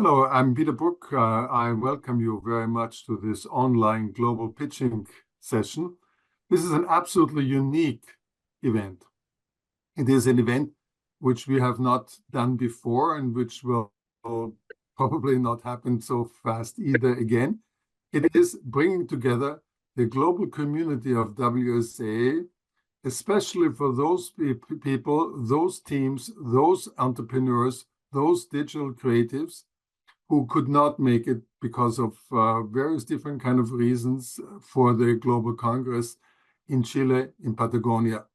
Hello, I'm Peter Bruck. I welcome you very much to this online global pitching session. This is an absolutely unique event. It is an event which we have not done before and which will probably not happen so fast either again. It is bringing together the global community of WSA, especially for those people, those teams, those entrepreneurs, those digital creatives who could not make it because of various different kind of reasons for the Global Congress in Chile, in Patagonia.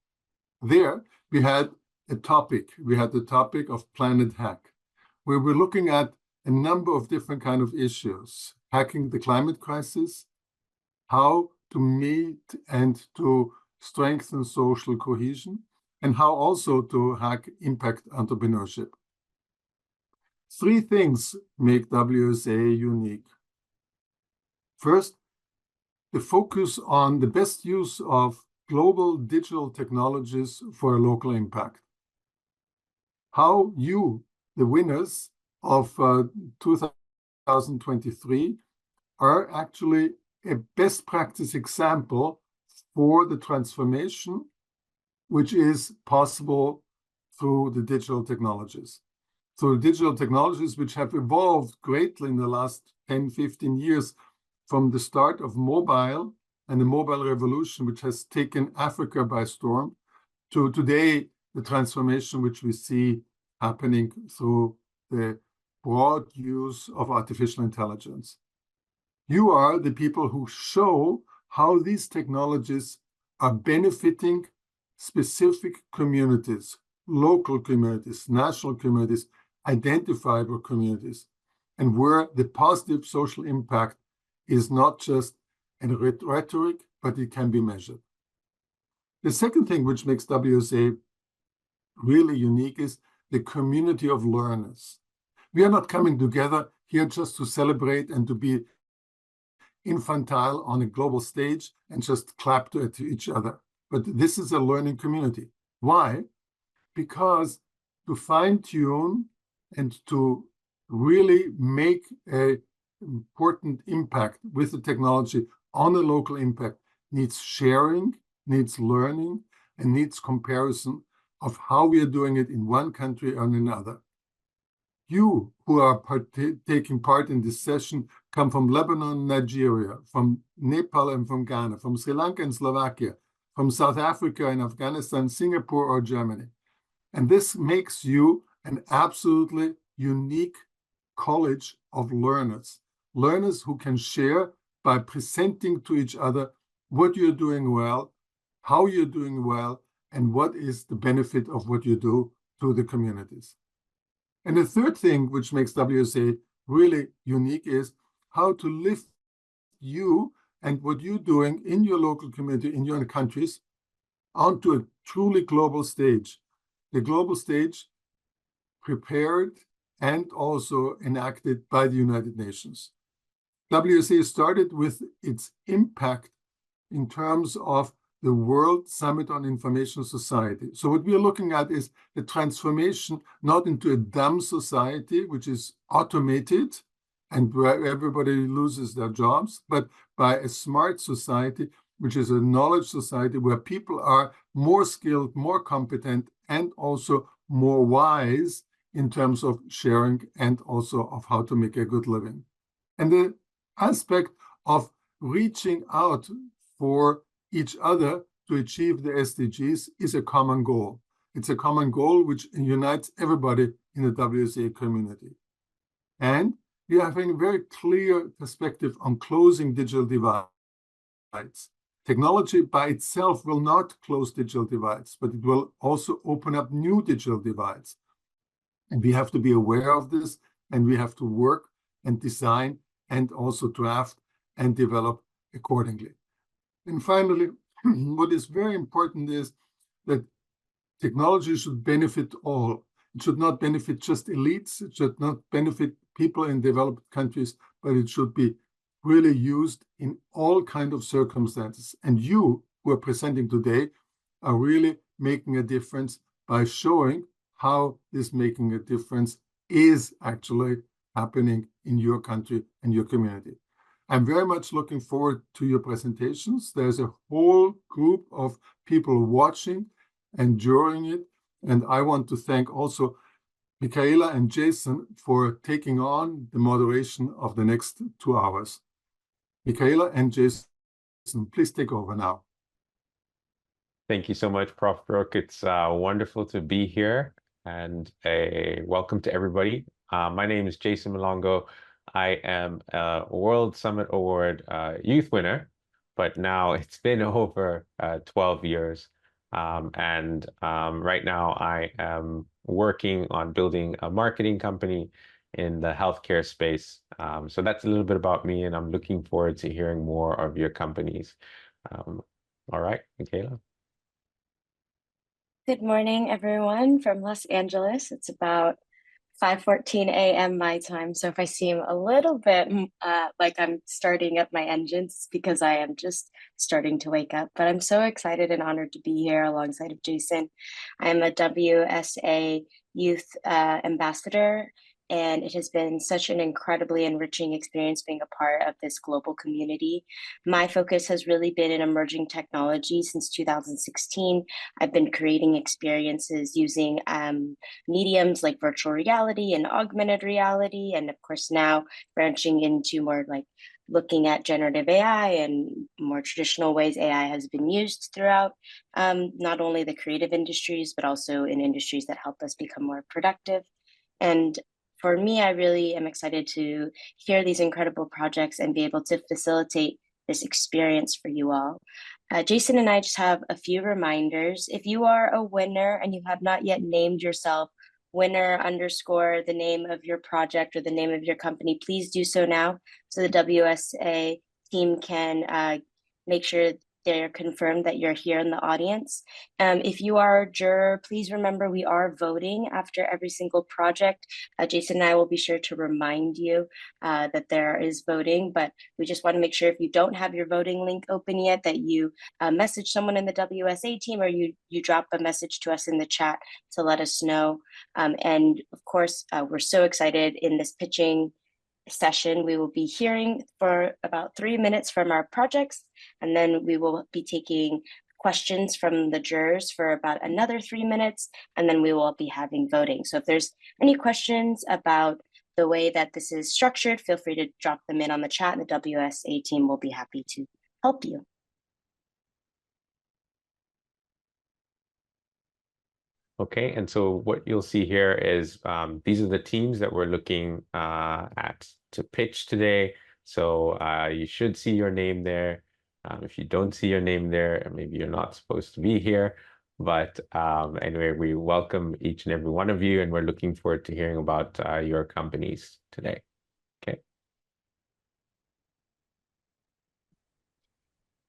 There, we had a topic. We had the topic of Planet Hack, where we're looking at a number of different kind of issues, hacking the climate crisis, how to meet and to strengthen social cohesion, and how also to hack impact entrepreneurship. Three things make WSA unique. First, the focus on the best use of global digital technologies for a local impact. How you, the winners of 2023, are actually a best practice example for the transformation which is possible through the digital technologies. So digital technologies which have evolved greatly in the last 10, 15 years from the start of mobile and the mobile revolution, which has taken Africa by storm, to today, the transformation which we see happening through the broad use of artificial intelligence. You are the people who show how these technologies are benefiting specific communities, local communities, national communities, identifiable communities, and where the positive social impact is not just a rhetoric, but it can be measured. The second thing which makes WSA really unique is the community of learners. We are not coming together here just to celebrate and to be infantile on a global stage and just clap to each other. But this is a learning community. Why? Because to fine-tune and to really make an important impact with the technology on a local impact needs sharing, needs learning, and needs comparison of how we are doing it in one country or in another. You who are taking part in this session come from Lebanon, Nigeria, from Nepal and from Ghana, from Sri Lanka and Slovakia, from South Africa and Afghanistan, Singapore or Germany. And this makes you an absolutely unique college of learners, learners who can share by presenting to each other what you're doing well, how you're doing well, and what is the benefit of what you do to the communities. And the third thing which makes WSA really unique is how to lift you and what you're doing in your local community, in your countries, onto a truly global stage. The global stage prepared and also enacted by the United Nations. WSA started with its impact in terms of the World Summit on Information Society. So what we are looking at is the transformation not into a dumb society, which is automated and where everybody loses their jobs, but by a smart society, which is a knowledge society where people are more skilled, more competent, and also more wise in terms of sharing and also of how to make a good living. And the aspect of reaching out for each other to achieve the SDGs is a common goal. It's a common goal which unites everybody in the WSA community. And we are having a very clear perspective on closing digital divides. Technology by itself will not close digital divides, but it will also open up new digital divides. And we have to be aware of this, and we have to work and design and also draft and develop accordingly. And finally, what is very important is that technology should benefit all. It should not benefit just elites. It should not benefit people in developed countries, but it should be really used in all kinds of circumstances. And you who are presenting today are really making a difference by showing how this making a difference is actually happening in your country and your community. I'm very much looking forward to your presentations. There's a whole group of people watching and enjoying it. And I want to thank also Michaela and Jason for taking on the moderation of the next 2 hours. Michaela and Jason, please take over now. Thank you so much, Prof. Bruck. It's wonderful to be here, and a welcome to everybody. My name is Jason Muloongo. I am a World Summit Award youth winner, but now it's been over 12 years. Right now I am working on building a marketing company in the healthcare space. So that's a little bit about me, and I'm looking forward to hearing more of your companies. All right, Michaela. Good morning, everyone from Los Angeles. It's about 5:14 a.m. my time. So if I seem a little bit like I'm starting up my engines, it's because I am just starting to wake up. But I'm so excited and honored to be here alongside of Jason. I'm a WSA Youth Ambassador, and it has been such an incredibly enriching experience being a part of this global community. My focus has really been in emerging technology since 2016. I've been creating experiences using mediums like virtual reality and augmented reality, and of course now branching into more like looking at generative AI and more traditional ways AI has been used throughout not only the creative industries, but also in industries that help us become more productive. And for me, I really am excited to hear these incredible projects and be able to facilitate this experience for you all. Jason and I just have a few reminders. If you are a winner and you have not yet named yourself winner _ the name of your project or the name of your company, please do so now so the WSA team can make sure they're confirmed that you're here in the audience. If you are a juror, please remember we are voting after every single project. Jason and I will be sure to remind you that there is voting, but we just want to make sure if you don't have your voting link open yet, that you message someone in the WSA team, or you drop a message to us in the chat to let us know. And of course, we're so excited in this pitching session. We will be hearing for about 3 minutes from our projects, and then we will be taking questions from the jurors for about another 3 minutes, and then we will be having voting. So if there's any questions about the way that this is structured, feel free to drop them in on the chat, and the WSA team will be happy to help you. Okay, and so what you'll see here is these are the teams that we're looking at to pitch today. So you should see your name there. If you don't see your name there, maybe you're not supposed to be here. But anyway, we welcome each and every one of you, and we're looking forward to hearing about your companies today. Okay.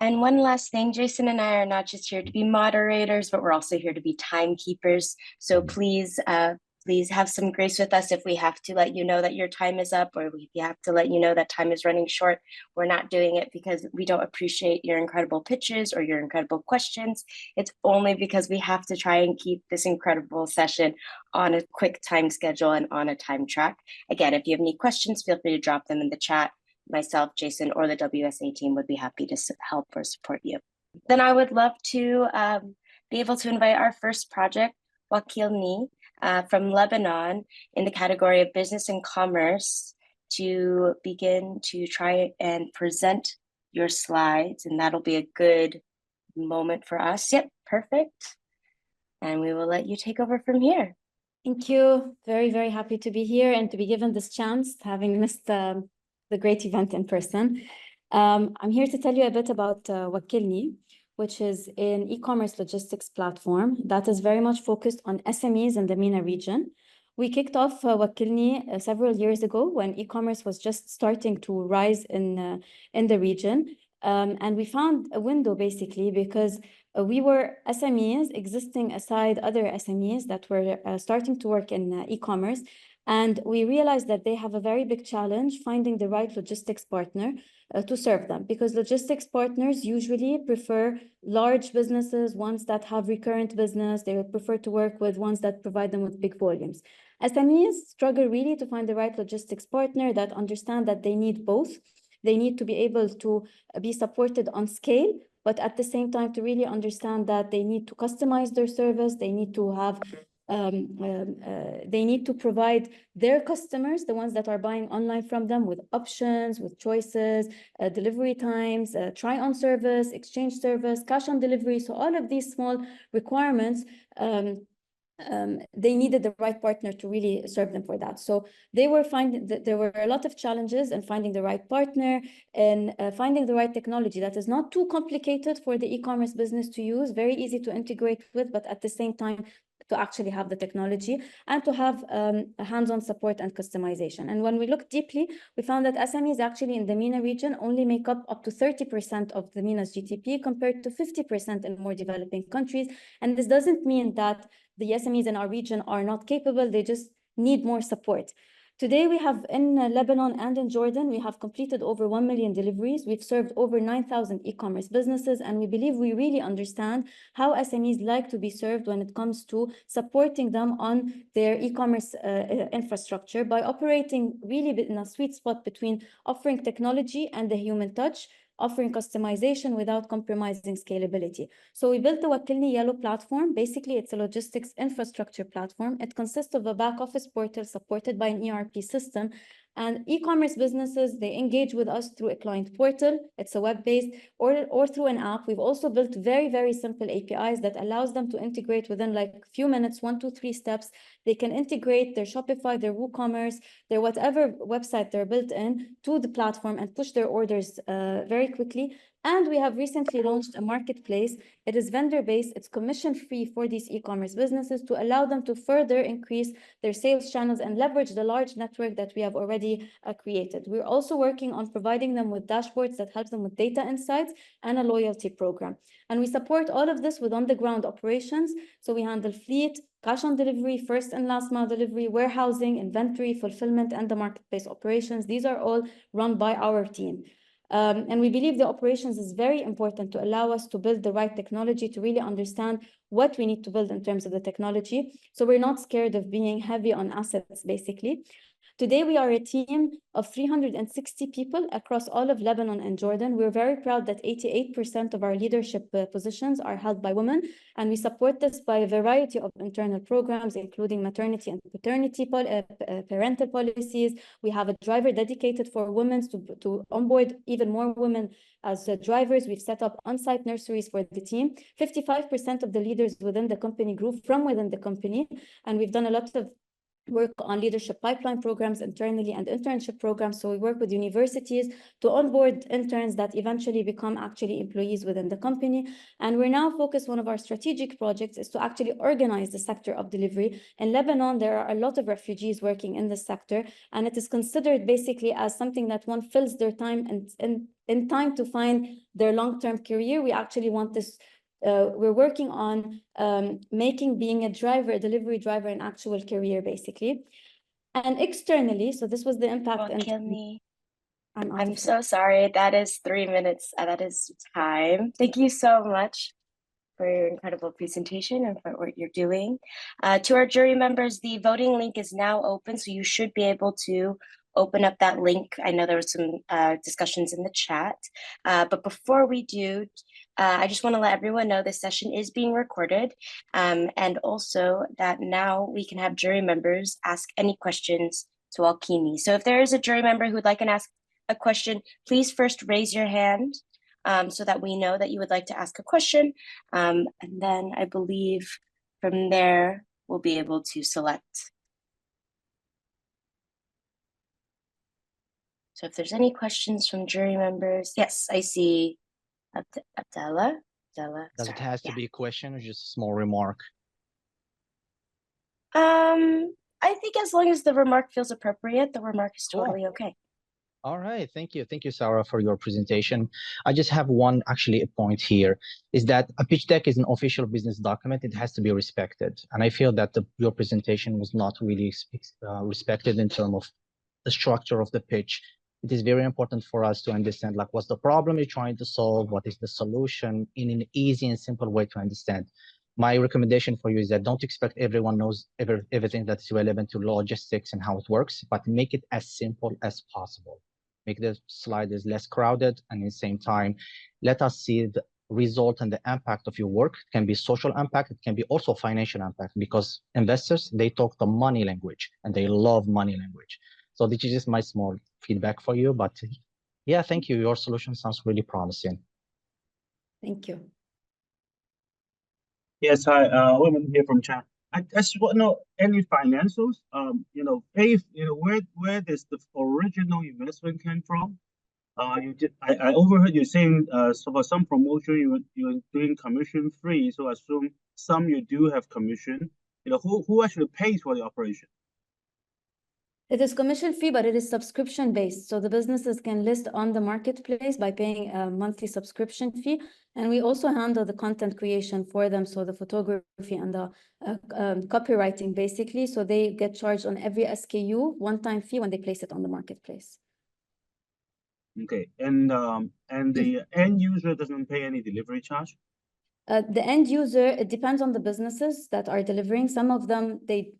And one last thing, Jason and I are not just here to be moderators, but we're also here to be timekeepers. So please have some grace with us if we have to let you know that your time is up, or if we have to let you know that time is running short. We're not doing it because we don't appreciate your incredible pitches or your incredible questions. It's only because we have to try and keep this incredible session on a quick time schedule and on a time track. Again, if you have any questions, feel free to drop them in the chat. Myself, Jason, or the WSA team would be happy to help or support you. Then I would love to be able to invite our first project, Wakilni, from Lebanon, in the category of business and commerce, to begin to try and present your slides, and that'll be a good moment for us. Yep, perfect. And we will let you take over from here. Thank you. Very, very happy to be here and to be given this chance, having missed the great event in person. I'm here to tell you a bit about Wakilni, which is an e-commerce logistics platform that is very much focused on SMEs in the MENA region. We kicked off Wakilni several years ago when e-commerce was just starting to rise in the region. And we found a window basically because we were SMEs existing aside other SMEs that were starting to work in e-commerce. And we realized that they have a very big challenge finding the right logistics partner to serve them, because logistics partners usually prefer large businesses, ones that have recurrent business. They would prefer to work with ones that provide them with big volumes. SMEs struggle really to find the right logistics partner that understand that they need both. They need to be able to be supported on scale, but at the same time to really understand that they need to customize their service. They need to have they need to provide their customers, the ones that are buying online from them, with options, with choices, delivery times, try-on service, exchange service, cash on delivery. So all of these small requirements, they needed the right partner to really serve them for that. So they were finding that there were a lot of challenges in finding the right partner and finding the right technology that is not too complicated for the e-commerce business to use, very easy to integrate with, but at the same time to actually have the technology and to have hands-on support and customization. And when we look deeply, we found that SMEs actually in the MENA region only make up to 30% of the MENA's GDP compared to 50% in more developing countries. And this doesn't mean that the SMEs in our region are not capable, they just need more support. Today, we have in Lebanon and in Jordan, we have completed over 1 million deliveries. We've served over 9,000 e-commerce businesses, and we believe we really understand how SMEs like to be served when it comes to supporting them on their e-commerce infrastructure by operating really in a sweet spot between offering technology and the human touch, offering customization without compromising scalability. So we built the Wakkilni Yellow platform. Basically, it's a logistics infrastructure platform. It consists of a back office portal supported by an ERP system. And e-commerce businesses, they engage with us through a client portal. It's a web-based or through an app. We've also built very, very simple APIs that allows them to integrate within like a few minutes, 1, 2, 3 steps. They can integrate their Shopify, their WooCommerce, their whatever website they're built in to the platform and push their orders very quickly. And we have recently launched a marketplace. It is vendor-based, it's commission-free for these e-commerce businesses to allow them to further increase their sales channels and leverage the large network that we have already created. We're also working on providing them with dashboards that help them with data insights and a loyalty program. And we support all of this with on-the-ground operations. So we handle fleet, cash on delivery, first and last mile delivery, warehousing, inventory, fulfillment, and the marketplace operations. These are all run by our team. And we believe the operations is very important to allow us to build the right technology, to really understand what we need to build in terms of the technology. So we're not scared of being heavy on assets, basically. Today, we are a team of 360 people across all of Lebanon and Jordan. We're very proud that 88% of our leadership positions are held by women, and we support this by a variety of internal programs, including maternity and paternity parental policies. We have a driver dedicated for women to onboard even more women as drivers. We've set up on-site nurseries for the team. 55% of the leaders within the company grew from within the company, and we've done a lot of work on leadership pipeline programs internally and internship programs. So we work with universities to onboard interns that eventually become actually employees within the company. And we're now focused, one of our strategic projects is to actually organize the sector of delivery. In Lebanon, there are a lot of refugees working in this sector, and it is considered basically as something that one fills their time and in time to find their long-term career. We actually want this we're working on making being a delivery driver, an actual career, basically. And externally, so this was the impact. I'm so sorry. That is 3 minutes. That is time. Thank you so much for your incredible presentation and for what you're doing. To our jury members, the voting link is now open, so you should be able to open up that link. I know there were some discussions in the chat, but before we do, I just want to let everyone know this session is being recorded, and also that now we can have jury members ask any questions to Wakkilni. So if there is a jury member who would like to ask a question, please first raise your hand so that we know that you would like to ask a question. And then I believe from there, we'll be able to select. So if there's any questions from jury members, yes, I see Abdallah. Does it have to be a question or just a small remark? I think as long as the remark feels appropriate, the remark is totally okay. All right, thank you. Thank you, Sarah, for your presentation. I just have one, actually, a point here, is that a pitch deck is an official business document. It has to be respected. And I feel that your presentation was not really respected in terms of the structure of the pitch. It is very important for us to understand, like, what's the problem you're trying to solve? What is the solution in an easy and simple way to understand? My recommendation for you is that don't expect everyone knows everything that's relevant to logistics and how it works, but make it as simple as possible. Make the sliders less crowded, and at the same time, let us see the result and the impact of your work. It can be social impact, it can be also financial impact, because investors, they talk the money language and they love money language. So this is just my small feedback for you, but yeah, thank you. Your solution sounds really promising. Thank you. Yes, hi, women here from China. I just want to know any financials. Where does the original investment came from? I overheard you saying so for some promotion you're doing commission free. So I assume some you do have commission. Who actually pays for the operation? It is commission fee, but it is subscription based. So the businesses can list on the marketplace by paying a monthly subscription fee. And we also handle the content creation for them. So the photography and the copywriting, basically. So they get charged on every SKU, one-time fee when they place it on the marketplace. Okay, and the end user doesn't pay any delivery charge? The end user, it depends on the businesses that are delivering. Some of them, they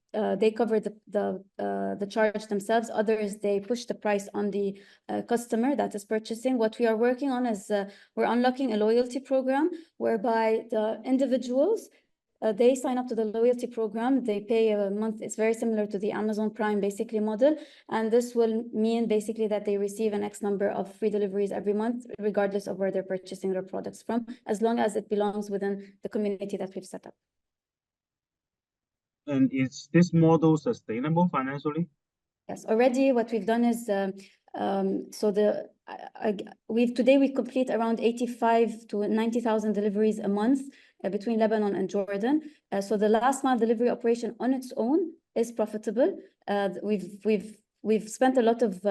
cover the charge themselves. Others, they push the price on the customer that is purchasing. What we are working on is we're unlocking a loyalty program whereby the individuals, they sign up to the loyalty program. They pay a month. It's very similar to the Amazon Prime basically model. And this will mean basically that they receive an X number of free deliveries every month, regardless of where they're purchasing their products from, as long as it belongs within the community that we've set up. And is this model sustainable financially? Yes, already what we've done is, today we complete around 85 to 90,000 deliveries a month between Lebanon and Jordan. So the last mile delivery operation on its own is profitable. We've spent a lot of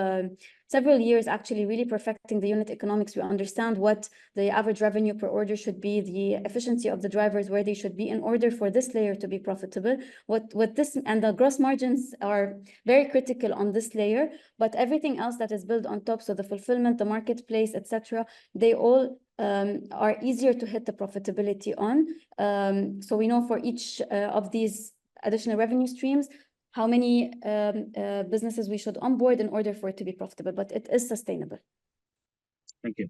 several years actually really perfecting the unit economics. We understand what the average revenue per order should be, the efficiency of the drivers, where they should be in order for this layer to be profitable. And the gross margins are very critical on this layer, but everything else that is built on top, so the fulfillment, the marketplace, etc., they all are easier to hit the profitability on. So we know for each of these additional revenue streams, how many businesses we should onboard in order for it to be profitable, but it is sustainable. Thank you.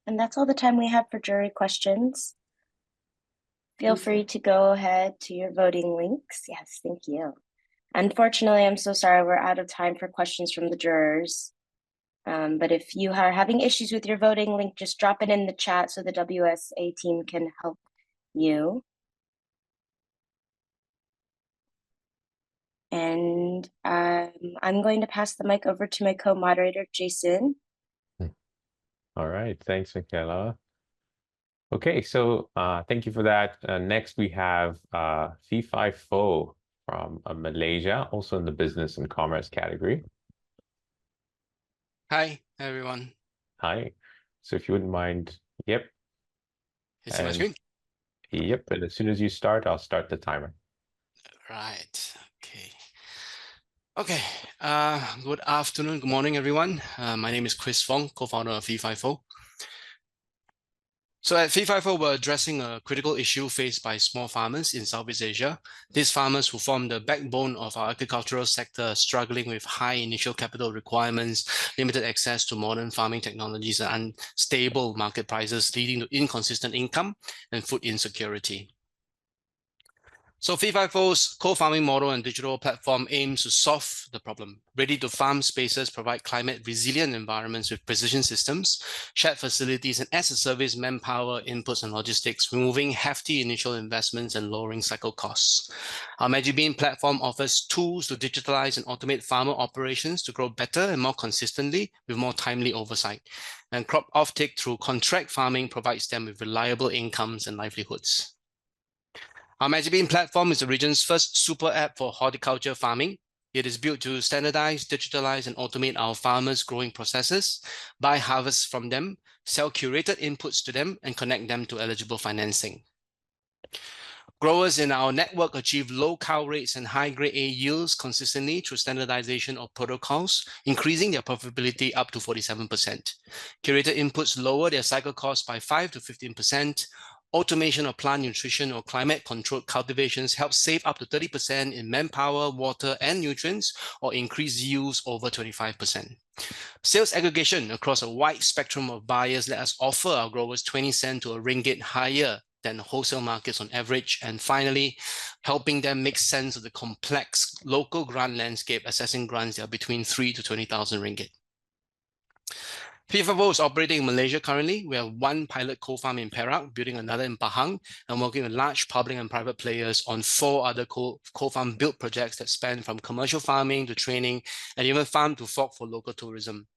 And that's all the time we have for jury questions. Feel free to go ahead to your voting links. Yes, thank you. Unfortunately, I'm so sorry, we're out of time for questions from the jurors. But if you are having issues with your voting link, just drop it in the chat so the WSA team can help you. And I'm going to pass the mic over to my co-moderator, Jason. All right, thanks, Michaela. Okay, so thank you for that. Next, we have FIFO from Malaysia, also in the business and commerce category. Hi, everyone. Hi. So if you wouldn't mind, yep. Is my screen? Yep, and as soon as you start, I'll start the timer. Right, okay. Okay, good afternoon, good morning, everyone. My name is Chris Fong, co-founder of FIFO. So at FIFO, we're addressing a critical issue faced by small farmers in Southeast Asia. These farmers who form the backbone of our agricultural sector are struggling with high initial capital requirements, limited access to modern farming technologies, and unstable market prices, leading to inconsistent income and food insecurity. So FIFO's co-farming model and digital platform aims to solve the problem. Ready-to-farm spaces provide climate-resilient environments with precision systems, shared facilities, and as-a-service manpower, inputs, and logistics, removing hefty initial investments and lowering cycle costs. Our MagiBean platform offers tools to digitalize and automate farmer operations to grow better and more consistently with more timely oversight. And crop offtake through contract farming provides them with reliable incomes and livelihoods. Our MagiBean platform is the region's first super app for horticulture farming. It is built to standardize, digitalize, and automate our farmers' growing processes, buy harvests from them, sell curated inputs to them, and connect them to eligible financing. Growers in our network achieve low cow rates and high grade A yields consistently through standardization of protocols, increasing their profitability up to 47%. Curated inputs lower their cycle costs by 5 to 15%. Automation of plant nutrition or climate-controlled cultivations helps save up to 30% in manpower, water, and nutrients, or increase yields over 25%. Sales aggregation across a wide spectrum of buyers let us offer our growers 20 cents to a ringgit higher than wholesale markets on average. And finally, helping them make sense of the complex local grant landscape, assessing grants that are between 3 to 20,000 ringgit. P5O is operating in Malaysia currently. We have one pilot co-farm in Perak, building another in Pahang, and working with large public and private players on 4 other co-farm build projects that span from commercial farming to training and even farm to fork for local tourism.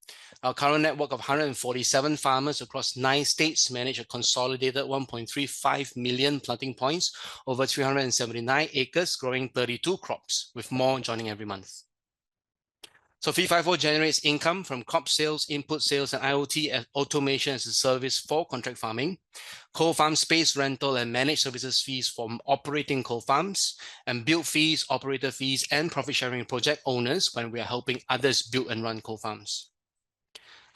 Our current network of 147 farmers across 9 states manage a consolidated 1.35 million planting points over 379 acres, growing 32 crops, with more joining every month. So P5O generates income from crop sales, input sales, and IoT and automation as a service for contract farming, co-farm space rental and managed services fees from operating co-farms, and build fees, operator fees, and profit sharing project owners when we are helping others build and run co-farms.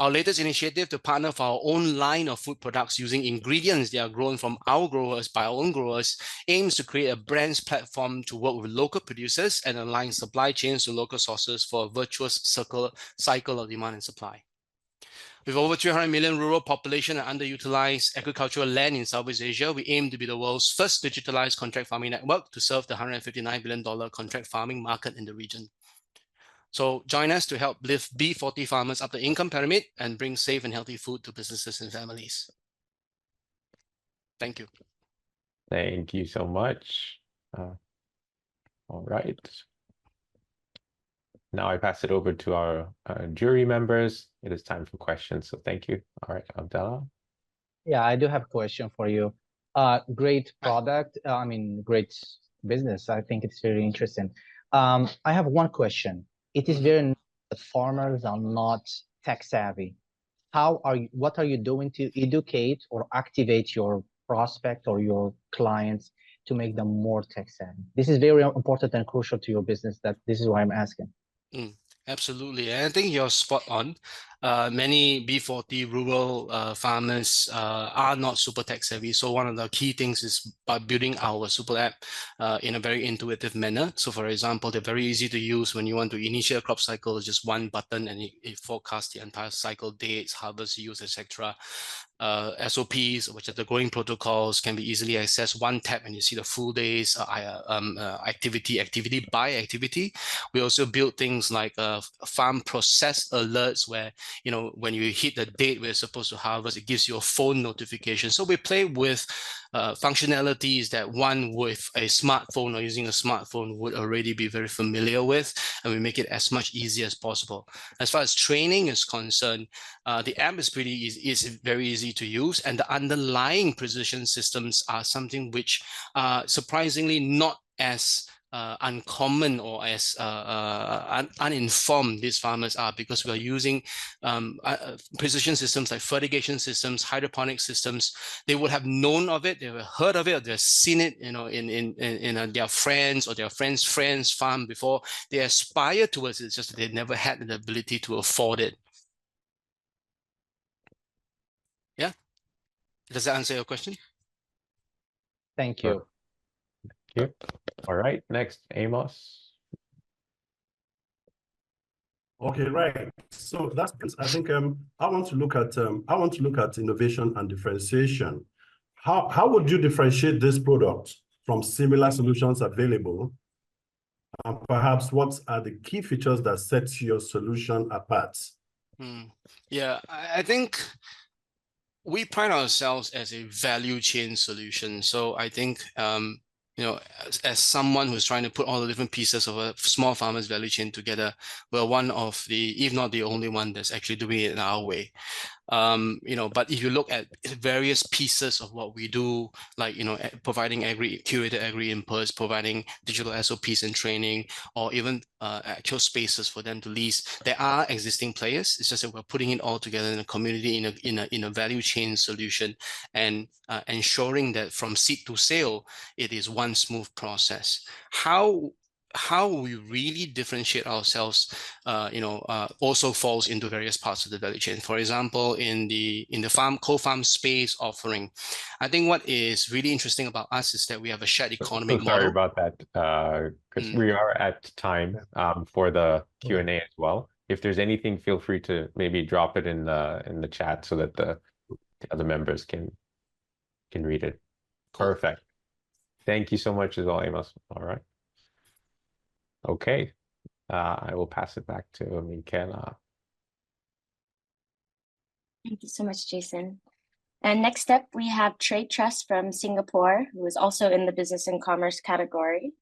Our latest initiative to partner for our own line of food products using ingredients that are grown from our growers by our own growers aims to create a brands platform to work with local producers and align supply chains to local sources for a virtuous cycle of demand and supply. With over 300 million rural population and underutilized agricultural land in Southeast Asia, we aim to be the world's first digitalized contract farming network to serve the $159 billion contract farming market in the region. So join us to help lift B40 farmers up the income pyramid and bring safe and healthy food to businesses and families. Thank you. Thank you so much. All right. Now I pass it over to our jury members. It is time for questions. So thank you. All right, Abdallah. Yeah, I do have a question for you. Great product. I mean, great business. I think it's very interesting. I have one question. It is very known that farmers are not tech savvy. What are you doing to educate or activate your prospect or your clients to make them more tech savvy? This is very important and crucial to your business. This is why I'm asking. Absolutely. And I think you're spot on. Many B40 rural farmers are not super tech savvy. So one of the key things is by building our super app in a very intuitive manner. So for example, they're very easy to use when you want to initiate a crop cycle. It's just one button and it forecasts the entire cycle, dates, harvest yields, etc. SOPs, which are the growing protocols, can be easily accessed. One tap and you see the full days activity by activity. We also build things like farm process alerts where, you know, when you hit the date we're supposed to harvest, it gives you a phone notification. So we play with functionalities that one with a smartphone or using a smartphone would already be very familiar with, and we make it as much easier as possible. As far as training is concerned, the app is very easy to use, and the underlying precision systems are something which are surprisingly not as uncommon or as uninformed these farmers are, because we are using precision systems like fertigation systems, hydroponic systems. They would have known of it, they have heard of it, or they've seen it, you know, in their friends or their friends' farm before. They aspire towards it, it's just that they never had the ability to afford it. Yeah, does that answer your question? Thank you. Thank you. All right, next, Amos. Okay, right. So that's, I think I want to look at innovation and differentiation. How would you differentiate this product from similar solutions available? And perhaps what are the key features that set your solution apart? Yeah, I think we pride ourselves as a value chain solution. So I think you know, as someone who's trying to put all the different pieces of a small farmer's value chain together, we're one of the, if not the only one, that's actually doing it in our way. You know, but if you look at various pieces of what we do, like, you know, providing curated agri inputs, providing digital SOPs and training, or even actual spaces for them to lease, there are existing players. It's just that we're putting it all together in a community, in a value chain solution, and ensuring that from seed to sale, it is one smooth process. How how we really differentiate ourselves, also falls into various parts of the value chain. For example, in the co-farm space offering, I think what is really interesting about us is that we have a shared economic model. Sorry about that, because we are at time for the Q&A as well. If there's anything, feel free to maybe drop it in the chat so that the other members can read it. Cool. Perfect. Thank you so much as well, Amos. All right. Okay. I will pass it back to Michaela. Thank you so much, Jason. And next up, we have Trade Trust from Singapore, who is also in the business and commerce category.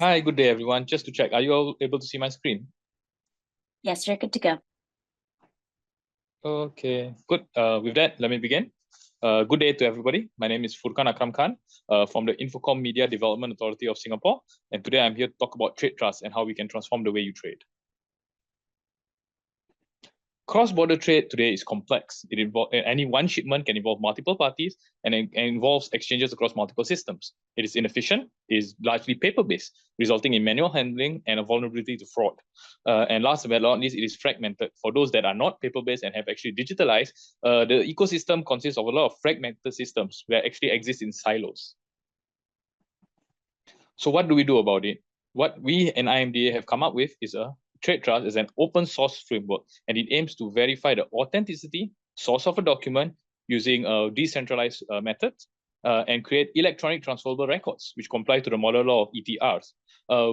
Hi, good day, everyone. Just to check, are you all able to see my screen? Yes, you're good to go. Okay, good. With that, let me begin. Good day to everybody. My name is Furkan Akram Khan from the Infocom Media Development Authority of Singapore. And today I'm here to talk about trade trust and how we can transform the way you trade. Cross-border trade today is complex. Any one shipment can involve multiple parties and it involves exchanges across multiple systems. It is inefficient, is largely paper-based, resulting in manual handling and a vulnerability to fraud. And last but not least, it is fragmented. For those that are not paper-based and have actually digitalized, the ecosystem consists of a lot of fragmented systems that actually exist in silos. So what do we do about it? What we and IMDA have come up with is a trade trust is an open source framework, and it aims to verify the authenticity, source of a document using a decentralized method, and create electronic transferable records, which comply to the model law of ETRs.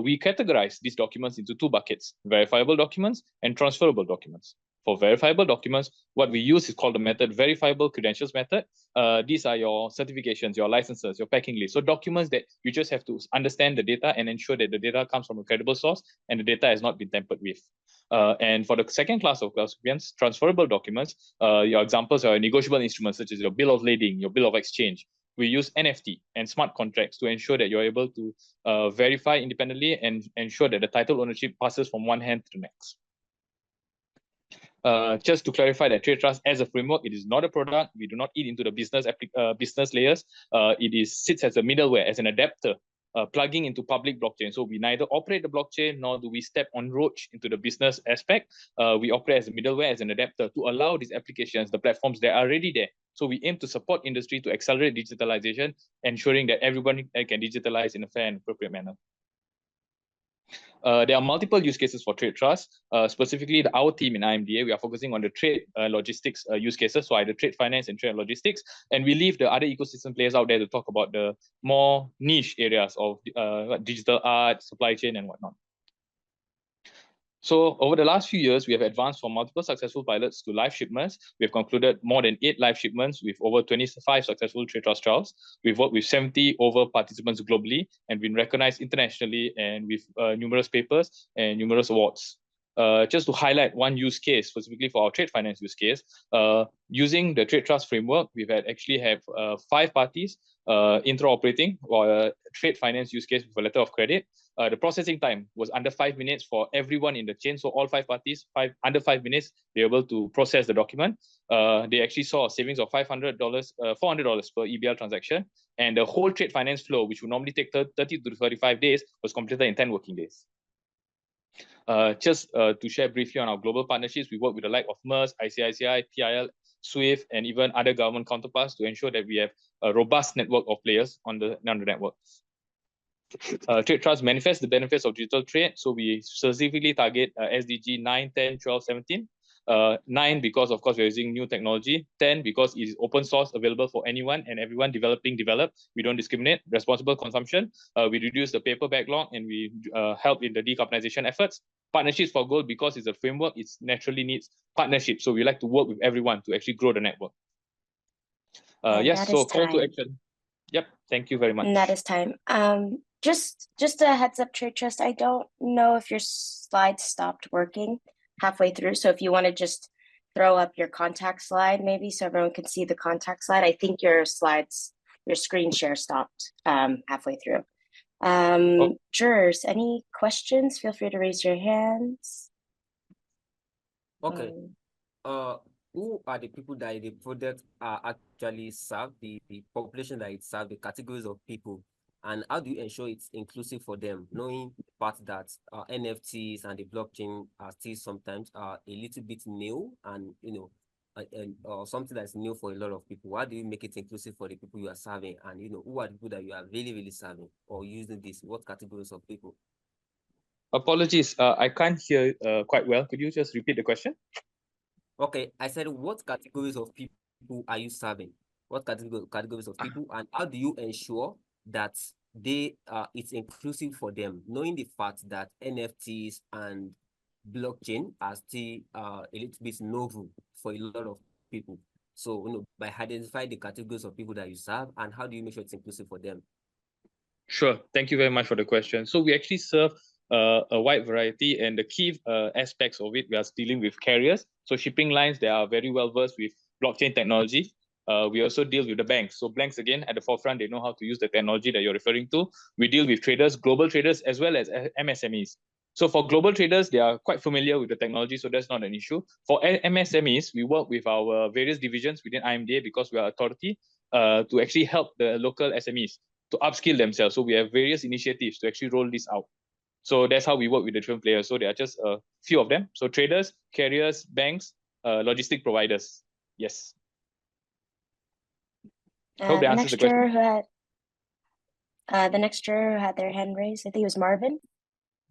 We categorize these documents into two buckets: verifiable documents and transferable documents. For verifiable documents, what we use is called the method verifiable credentials method. These are your certifications, your licenses, your packing list. So documents that you just have to understand the data and ensure that the data comes from a credible source and the data has not been tampered with. And for the second class of documents, transferable documents, your examples are negotiable instruments such as your bill of lading, your bill of exchange. We use NFT and smart contracts to ensure that you're able to verify independently and ensure that the title ownership passes from one hand to the next. Just to clarify that trade trust as a framework, it is not a product. We do not eat into the business layers. It sits as a middleware, as an adapter, plugging into public blockchain. So we neither operate the blockchain nor do we step on roach into the business aspect. We operate as a middleware, as an adapter to allow these applications, the platforms that are already there. So we aim to support industry to accelerate digitalization, ensuring that everybody can digitalize in a fair and appropriate manner. There are multiple use cases for trade trust. Specifically, our team in IMDA, we are focusing on the trade logistics use cases, so either trade finance and trade logistics, and we leave the other ecosystem players out there to talk about the more niche areas of digital art, supply chain, and whatnot. So over the last few years, we have advanced from multiple successful pilots to live shipments. We have concluded more than 8 live shipments with over 25 successful trade trust trials. We've worked with 70 over participants globally and been recognized internationally and with numerous papers and numerous awards. Just to highlight one use case, specifically for our trade finance use case, using the trade trust framework, we've actually have 5 parties interoperating or a trade finance use case with a letter of credit. The processing time was under 5 minutes for everyone in the chain. So all 5 parties, under 5 minutes, they're able to process the document. They actually saw a savings of $400 per EBL transaction. And the whole trade finance flow, which would normally take 30 to 35 days, was completed in 10 working days. Just to share briefly on our global partnerships, we work with the like of MERS, ICICI, TIL, SWIFT, and even other government counterparts to ensure that we have a robust network of players on the network. Trade trust manifests the benefits of digital trade. So we specifically target SDG 9, 10, 12, 17. 9 because of course we're using new technology. 10 because it is open source, available for anyone and everyone. Develop. We don't discriminate. Responsible consumption. We reduce the paper backlog and we help in the decarbonization efforts. Partnerships for gold because it's a framework. It naturally needs partnerships. So we like to work with everyone to actually grow the network. Yes. So call to action. Yep. Thank you very much. And that is time. Just a heads up, Trade Trust. I don't know if your slides stopped working halfway through. So if you want to just throw up your contact slide, maybe so everyone can see the contact slide. I think your slides, your screen share stopped halfway through. Jurors, any questions? Feel free to raise your hands. Okay. who are the people that the product are actually serve, the population that it serves, the categories of people, and how do you ensure it's inclusive for them, knowing the fact that NFTs and the blockchain are still sometimes a little bit new, and or something that's new for a lot of people. How do you make it inclusive for the people you are serving, and who are the people that you are really serving or using this? What categories of people? Apologies, I can't hear quite well. Could you just repeat the question? Okay, I said, what categories of people are you serving? What categories of people, and how do you ensure that it's inclusive for them, knowing the fact that NFTs and blockchain are still a little bit novel for a lot of people? So, by identifying the categories of people that you serve, and how do you make sure it's inclusive for them? Sure. Thank you very much for the question. So we actually serve a wide variety, and the key aspects of it, we are dealing with carriers. So shipping lines, they are very well versed with blockchain technology. We also deal with the banks. So banks, again, at the forefront, they know how to use the technology that you're referring to. We deal with traders, global traders, as well as MSMEs. So for global traders, they are quite familiar with the technology, so that's not an issue. For MSMEs, we work with our various divisions within IMDA, because we are authority, to actually help the local SMEs to upskill themselves. So we have various initiatives to actually roll this out. So that's how we work with the different players. So there are just a few of them. So traders, carriers, banks, logistic providers. Yes. Hope that answers the question. The next juror who had their hand raised, I think it was Marvin.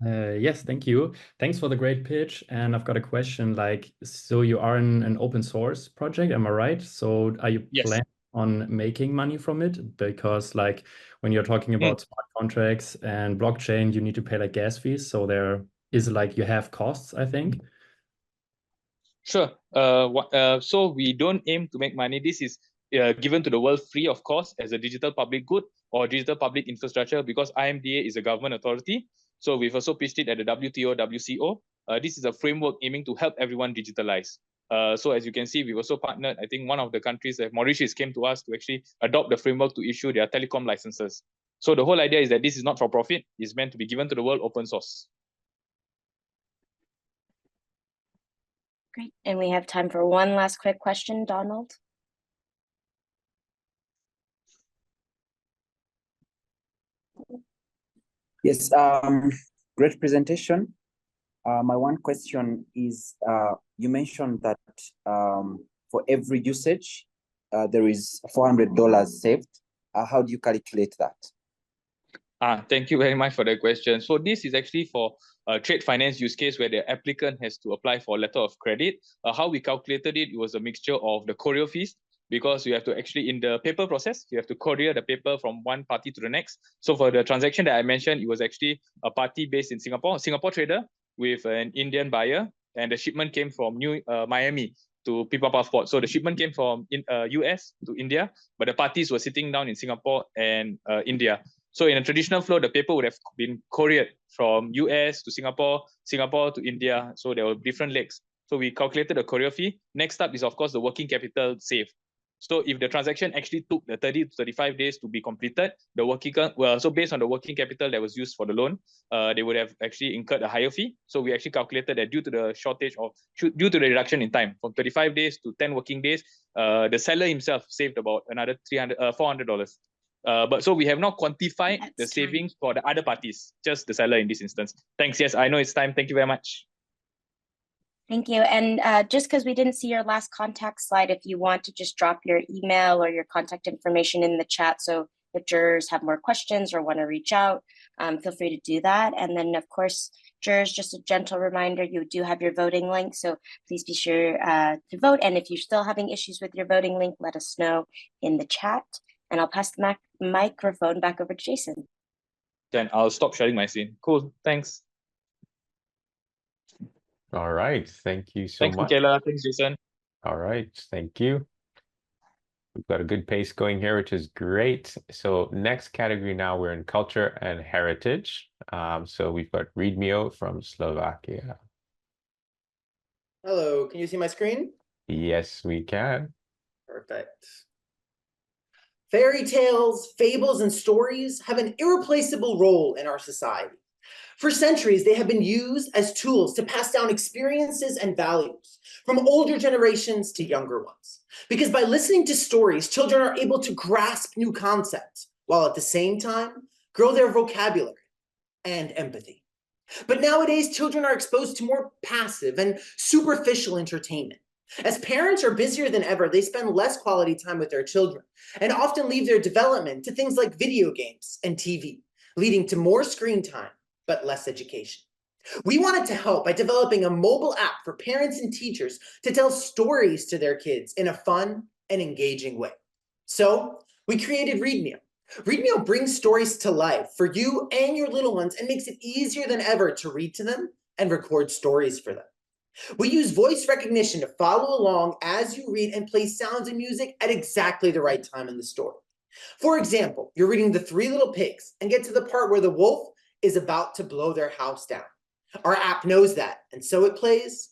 Yes, thank you. Thanks for the great pitch. And I've got a question, so you are in an open source project, am I right? So are you planning on making money from it? Because when you're talking about smart contracts and blockchain, you need to pay gas fees. So there is you have costs, I think. Sure. So we don't aim to make money. This is given to the world free of cost as a digital public good or digital public infrastructure, because IMDA is a government authority. So we've also pitched it at the WTO, WCO. This is a framework aiming to help everyone digitalize. So as you can see, we've also partnered, I think one of the countries, Mauritius, came to us to actually adopt the framework to issue their telecom licenses. So the whole idea is that this is not for profit. It's meant to be given to the world open source. Great. And we have time for one last quick question, Donald. Yes, great presentation. My one question is, you mentioned that for every usage, there is $400 saved. How do you calculate that? Thank you very much for that question. So this is actually for a trade finance use case where the applicant has to apply for a letter of credit. How we calculated it was a mixture of the courier fees, because you have to actually, in the paper process, you have to courier the paper from one party to the next. So for the transaction that I mentioned, it was actually a party based in Singapore, a Singapore trader with an Indian buyer, and the shipment came from Miami to Pipa Passport. So the shipment came from US to India, but the parties were sitting down in Singapore and India. So in a traditional flow, the paper would have been couriered from US to Singapore, Singapore to India. So there were different legs. So we calculated the courier fee. Next up is, of course, the working capital saved. So if the transaction actually took the 30 to 35 days to be completed, so based on the working capital that was used for the loan, they would have actually incurred a higher fee. So we actually calculated that due to the reduction in time from 35 days to 10 working days, the seller himself saved about another $400. But so we have not quantified the savings for the other parties, just the seller in this instance. Thanks. Yes, I know it's time. Thank you very much. Thank you. And just because we didn't see your last contact slide, if you want to just drop your email or your contact information in the chat, so if jurors have more questions or want to reach out, feel free to do that. And then, of course, jurors, just a gentle reminder, you do have your voting link, so please be sure to vote. And if you're still having issues with your voting link, let us know in the chat. And I'll pass the microphone back over to Jason. Then I'll stop sharing my screen. Cool. Thanks. All right. Thank you so much. Thanks, Michaela. Thanks, Jason. All right. Thank you. We've got a good pace going here, which is great. So next category now, we're in culture and heritage. So we've got Readmio from Slovakia. Hello, can you see my screen? Yes, we can. Perfect. Fairy tales, fables, and stories have an irreplaceable role in our society. For centuries, they have been used as tools to pass down experiences and values from older generations to younger ones. Because by listening to stories, children are able to grasp new concepts, while at the same time, grow their vocabulary and empathy. But nowadays, children are exposed to more passive and superficial entertainment. As parents are busier than ever, they spend less quality time with their children and often leave their development to things like video games and TV, leading to more screen time, but less education. We wanted to help by developing a mobile app for parents and teachers to tell stories to their kids in a fun and engaging way. So we created Readmio. Readmio brings stories to life for you and your little ones and makes it easier than ever to read to them and record stories for them. We use voice recognition to follow along as you read and play sounds and music at exactly the right time in the story. For example, you're reading The Three Little Pigs and get to the part where the wolf is about to blow their house down. Our app knows that, and so it plays.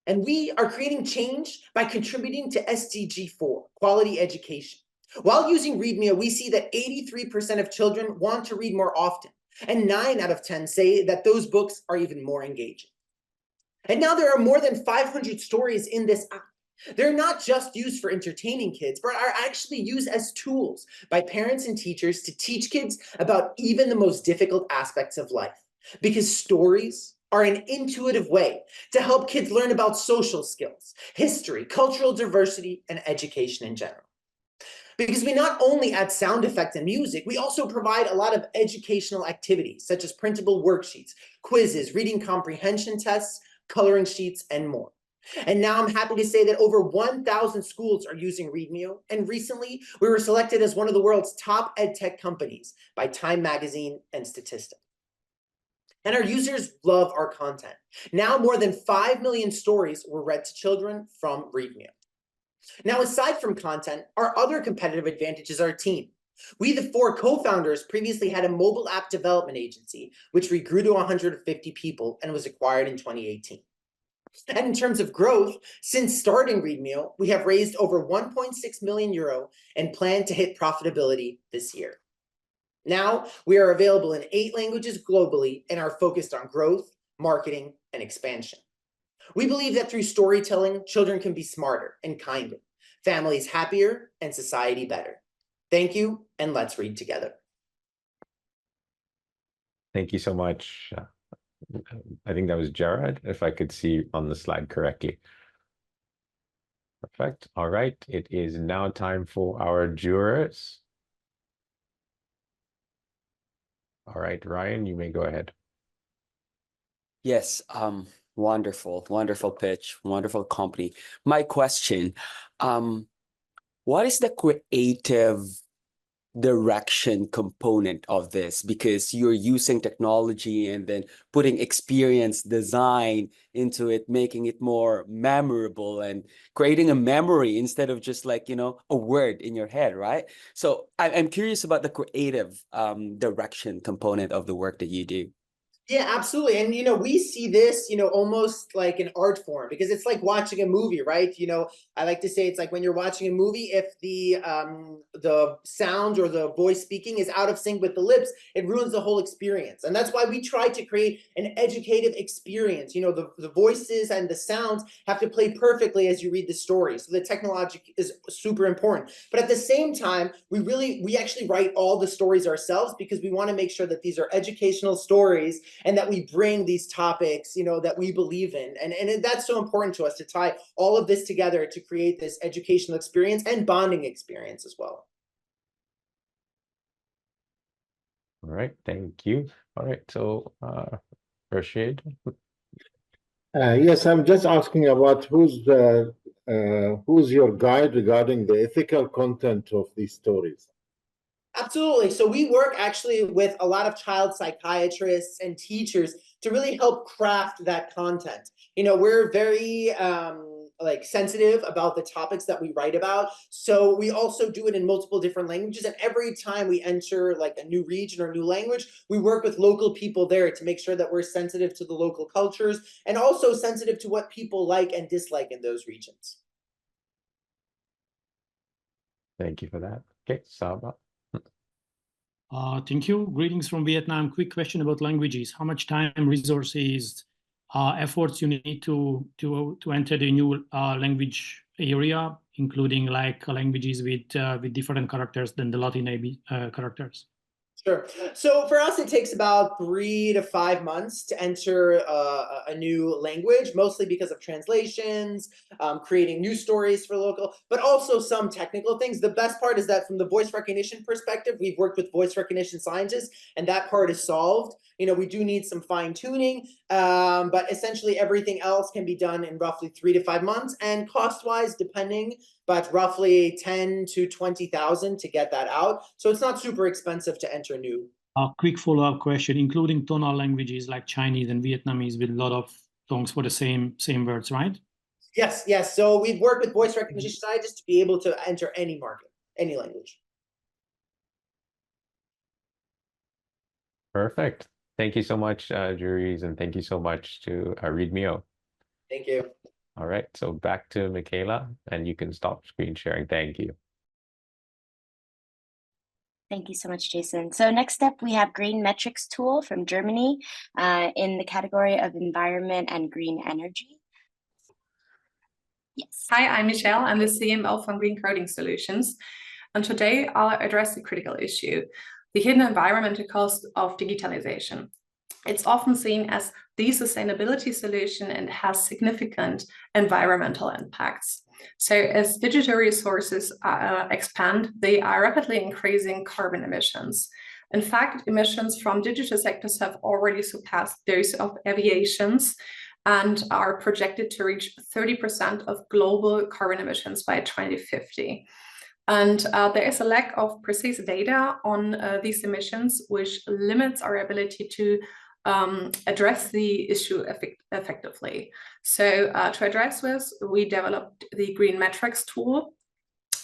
And we are creating change by contributing to SDG 4, quality education. While using Readmio, we see that 83% of children want to read more often, and 9 out of 10 say that those books are even more engaging. And now there are more than 500 stories in this app. They're not just used for entertaining kids, but are actually used as tools by parents and teachers to teach kids about even the most difficult aspects of life. Because stories are an intuitive way to help kids learn about social skills, history, cultural diversity, and education in general. Because we not only add sound effects and music, we also provide a lot of educational activities, such as printable worksheets, quizzes, reading comprehension tests, coloring sheets, and more. And now I'm happy to say that over 1,000 schools are using Readmio, and recently we were selected as one of the world's top edtech companies by Time Magazine and Statista. And our users love our content. Now more than 5 million stories were read to children from Readmio. Now, aside from content, our other competitive advantage is our team. We, the 4 co-founders, previously had a mobile app development agency, which we grew to 150 people and was acquired in 2018. And in terms of growth, since starting Readmio, we have raised over 1.6 million euro and plan to hit profitability this year. Now, we are available in 8 languages globally and are focused on growth, marketing, and expansion. We believe that through storytelling, children can be smarter and kinder, families happier, and society better. Thank you, and let's read together. Thank you so much. I think that was Jared, if I could see on the slide correctly. Perfect. All right. It is now time for our jurors. All right, Ryan, you may go ahead. Yes, wonderful pitch, wonderful company. My question, what is the creative direction component of this? Because you're using technology and then putting experience design into it, making it more memorable and creating a memory instead of just like, a word in your head, right? So I'm curious about the creative direction component of the work that you do. Yeah, absolutely. And, we see this, almost like an art form, because it's like watching a movie, right? I like to say it's like when you're watching a movie, if the sound or the voice speaking is out of sync with the lips, it ruins the whole experience. And that's why we try to create an educative experience. The voices and the sounds have to play perfectly as you read the story. So the technology is super important. But at the same time, we actually write all the stories ourselves, because we want to make sure that these are educational stories and that we bring these topics, that we believe in. And that's so important to us, to tie all of this together to create this educational experience and bonding experience as well. All right, thank you. All right, so Rashid. Yes, I'm just asking about who's your guide regarding the ethical content of these stories? Absolutely. So we work actually with a lot of child psychiatrists and teachers to really help craft that content. We're very sensitive about the topics that we write about. So we also do it in multiple different languages. And every time we enter like a new region or new language, we work with local people there to make sure that we're sensitive to the local cultures and also sensitive to what people like and dislike in those regions. Thank you for that. Okay, Saba. Thank you. Greetings from Vietnam. Quick question about languages. How much time, resources, efforts you need to enter the new language area, including like languages with different characters than the Latin characters? Sure. So for us, it takes about 3 to 5 months to enter a new language, mostly because of translations, creating new stories for local, but also some technical things. The best part is that from the voice recognition perspective, we've worked with voice recognition scientists, and that part is solved. You know, we do need some fine tuning, but essentially everything else can be done in roughly 3 to 5 months, and cost-wise, depending, but roughly 10 to 20,000 to get that out. So it's not super expensive to enter new. A quick follow-up question, including tonal languages like Chinese and Vietnamese with a lot of tongues for the same words, right? Yes, yes. So we've worked with voice recognition scientists to be able to enter any market, any language. Perfect. Thank you so much, juries, and thank you so much to Readmio. Thank you. All right, so back to Michaela, and you can stop screen sharing. Thank you. Thank you so much, Jason. So next up, we have Green Metrics tool from Germany in the category of environment and green energy. Yes. Hi, I'm Michelle. I'm the CMO from Green Coding Solutions. And today I'll address a critical issue, the hidden environmental cost of digitalization. It's often seen as the sustainability solution and has significant environmental impacts. So as digital resources expand, they are rapidly increasing carbon emissions. In fact, emissions from digital sectors have already surpassed those of aviations and are projected to reach 30% of global carbon emissions by 2050. And there is a lack of precise data on these emissions, which limits our ability to address the issue effectively. So to address this, we developed the Green Metrics tool,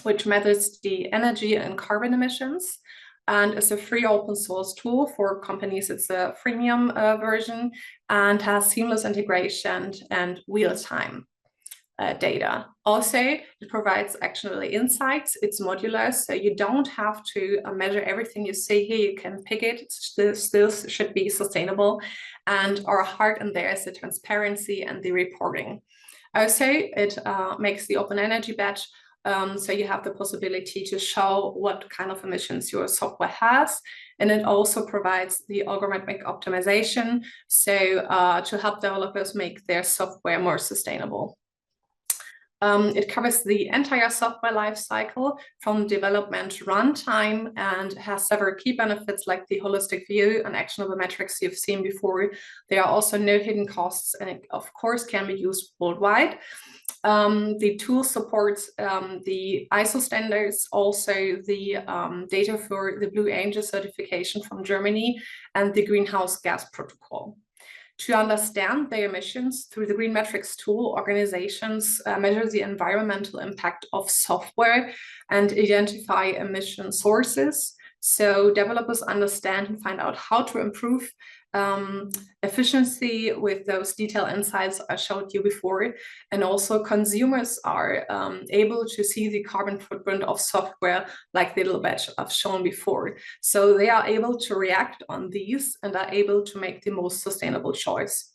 which measures the energy and carbon emissions, and it's a free open source tool for companies. It's a freemium version and has seamless integration and real-time data. Also, it provides actionable insights. It's modular, so you don't have to measure everything you see here. You can pick it. It still should be sustainable. And our heart in there is the transparency and the reporting. Also, it makes the open energy badge, so you have the possibility to show what kind of emissions your software has. And it also provides the algorithmic optimization, so to help developers make their software more sustainable. It covers the entire software lifecycle from development to runtime and has several key benefits like the holistic view and actionable metrics you've seen before. There are also no hidden costs, and it, of course, can be used worldwide. The tool supports the ISO standards, also the data for the Blue Angel certification from Germany and the Greenhouse Gas Protocol. To understand their emissions through the Green Metrics tool, organizations measure the environmental impact of software and identify emission sources. So developers understand and find out how to improve efficiency with those detailed insights I showed you before. And also consumers are able to see the carbon footprint of software like the little badge I've shown before. So they are able to react on these and are able to make the most sustainable choice.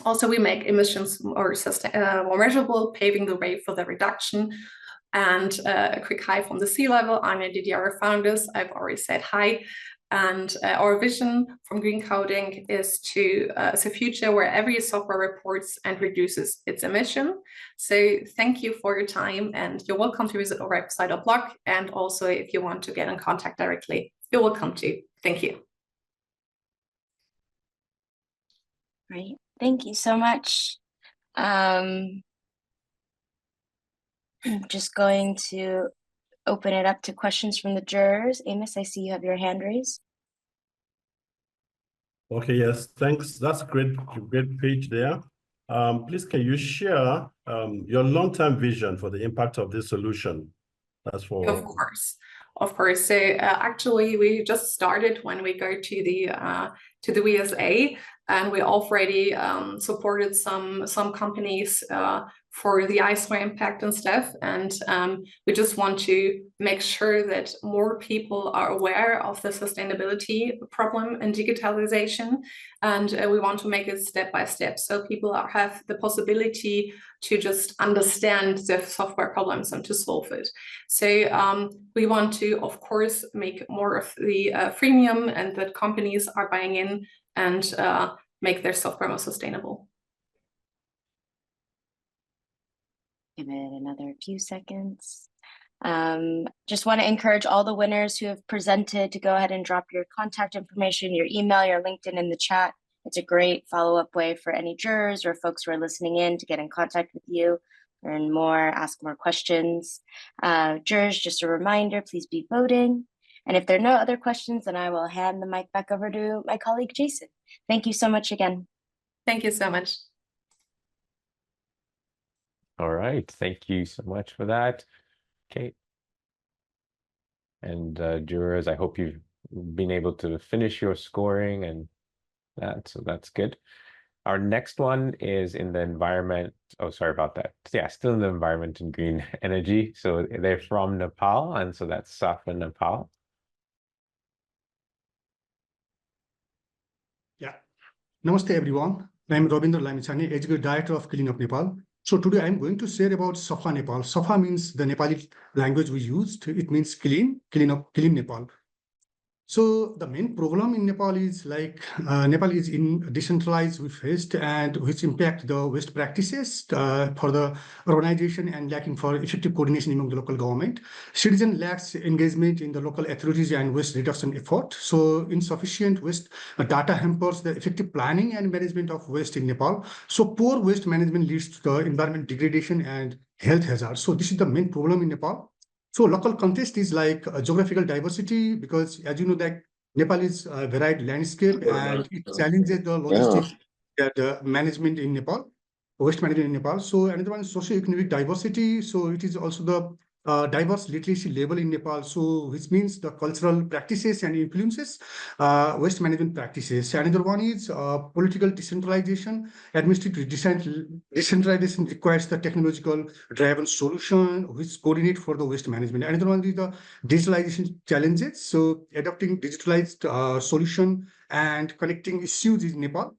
Also, we make emissions more measurable, paving the way for the reduction. And a quick hi from the C-level. I'm a DDR founders. I've already said hi. And our vision from Green Coding is to a future where every software reports and reduces its emission. So thank you for your time, and you're welcome to visit our website or blog. And also, if you want to get in contact directly, you're welcome to. Thank you. Great, thank you so much. I'm just going to open it up to questions from the jurors. Amos, I see you have your hand raised. Okay, yes, thanks. That's a great page there. Please, can you share your long-term vision for the impact of this solution? That's for... Of course. So actually, we just started when we go to the WSA, and we already supported some companies for the eyesore impact and stuff. And we just want to make sure that more people are aware of the sustainability problem in digitalization. And we want to make it step by step, so people have the possibility to just understand the software problems and to solve it. So we want to, of course, make more of the freemium, and that companies are buying in and make their software more sustainable. Give it another few seconds. Just want to encourage all the winners who have presented to go ahead and drop your contact information, your email, your LinkedIn in the chat. It's a great follow-up way for any jurors or folks who are listening in to get in contact with you, learn more, ask more questions. Jurors, just a reminder, please be voting. And if there are no other questions, then I will hand the mic back over to my colleague, Jason. Thank you so much again. Thank you so much. All right, thank you so much for that. Okay. And jurors, I hope you've been able to finish your scoring and that, so that's good. Our next one is in the environment. Oh, sorry about that. Yeah, still in the environment and green energy. So they're from Nepal, and so that's Safa, Nepal. Yeah. Namaste, everyone. I'm Rabindra Lamichhane, Executive Director of Clean Up Nepal. So today I'm going to share about Safa Nepal. Safa means the Nepali language we used. It means clean Nepal. So the main problem in Nepal is Nepal is in decentralized waste, and which impact the waste practices for the urbanization and lacking for effective coordination among the local government. Citizen lacks engagement in the local authorities and waste reduction effort. So insufficient waste data hampers the effective planning and management of waste in Nepal. So poor waste management leads to the environment degradation and health hazards. So this is the main problem in Nepal. So local context is like geographical diversity, because as you know that Nepal is a varied landscape and it challenges the logistics management in Nepal, waste management in Nepal. So another one is socioeconomic diversity. So it is also the diverse literacy level in Nepal. So which means the cultural practices and influences waste management practices. Another one is political decentralization. Administrative decentralization requires the technological driven solution which coordinate for the waste management. Another one is the digitalization challenges. So adopting digitalized solution and connecting issues in Nepal.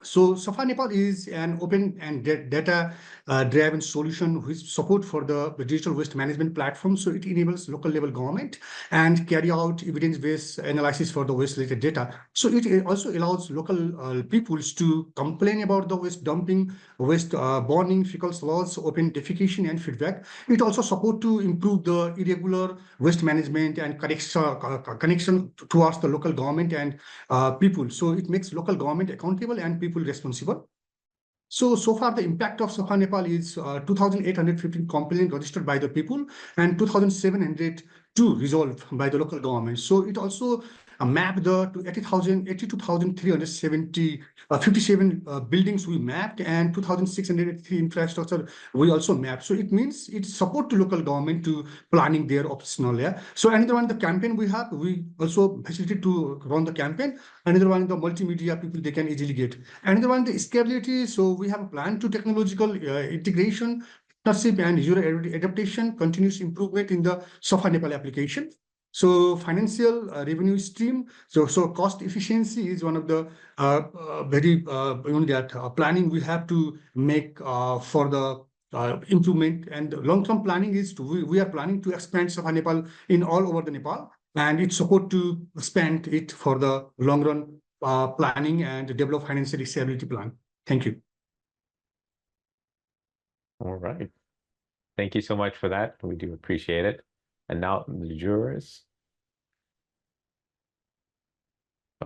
So Safa Nepal is an open and data-driven solution with support for the digital waste management platform. So it enables local level government and carry out evidence-based analysis for the waste-related data. So it also allows local peoples to complain about the waste dumping, waste burning, fecal loss, open defecation, and feedback. It also support to improve the irregular waste management and connection towards the local government and people. So it makes local government accountable and people responsible. So far the impact of Safa Nepal is 2,815 complaints registered by the people and 2,702 resolved by the local government. So it also mapped to 57 buildings we mapped, and 2,683 infrastructure we also mapped. So it means it's support to local government to planning their operational. Yeah. So another one, the campaign we also facilitate to run the campaign. Another one, the multimedia people they can easily get. Another one, the scalability. So we have a plan to technological integration, and user adaptation, continuous improvement in the Safa Nepal application. So financial revenue stream. So cost efficiency is one of the very planning we have to make for the improvement, and long-term planning is we are planning to expand Safa Nepal in all over the Nepal, and it's support to expand it for the long run planning and develop financial stability plan. Thank you. All right. Thank you so much for that. We do appreciate it. And now the jurors.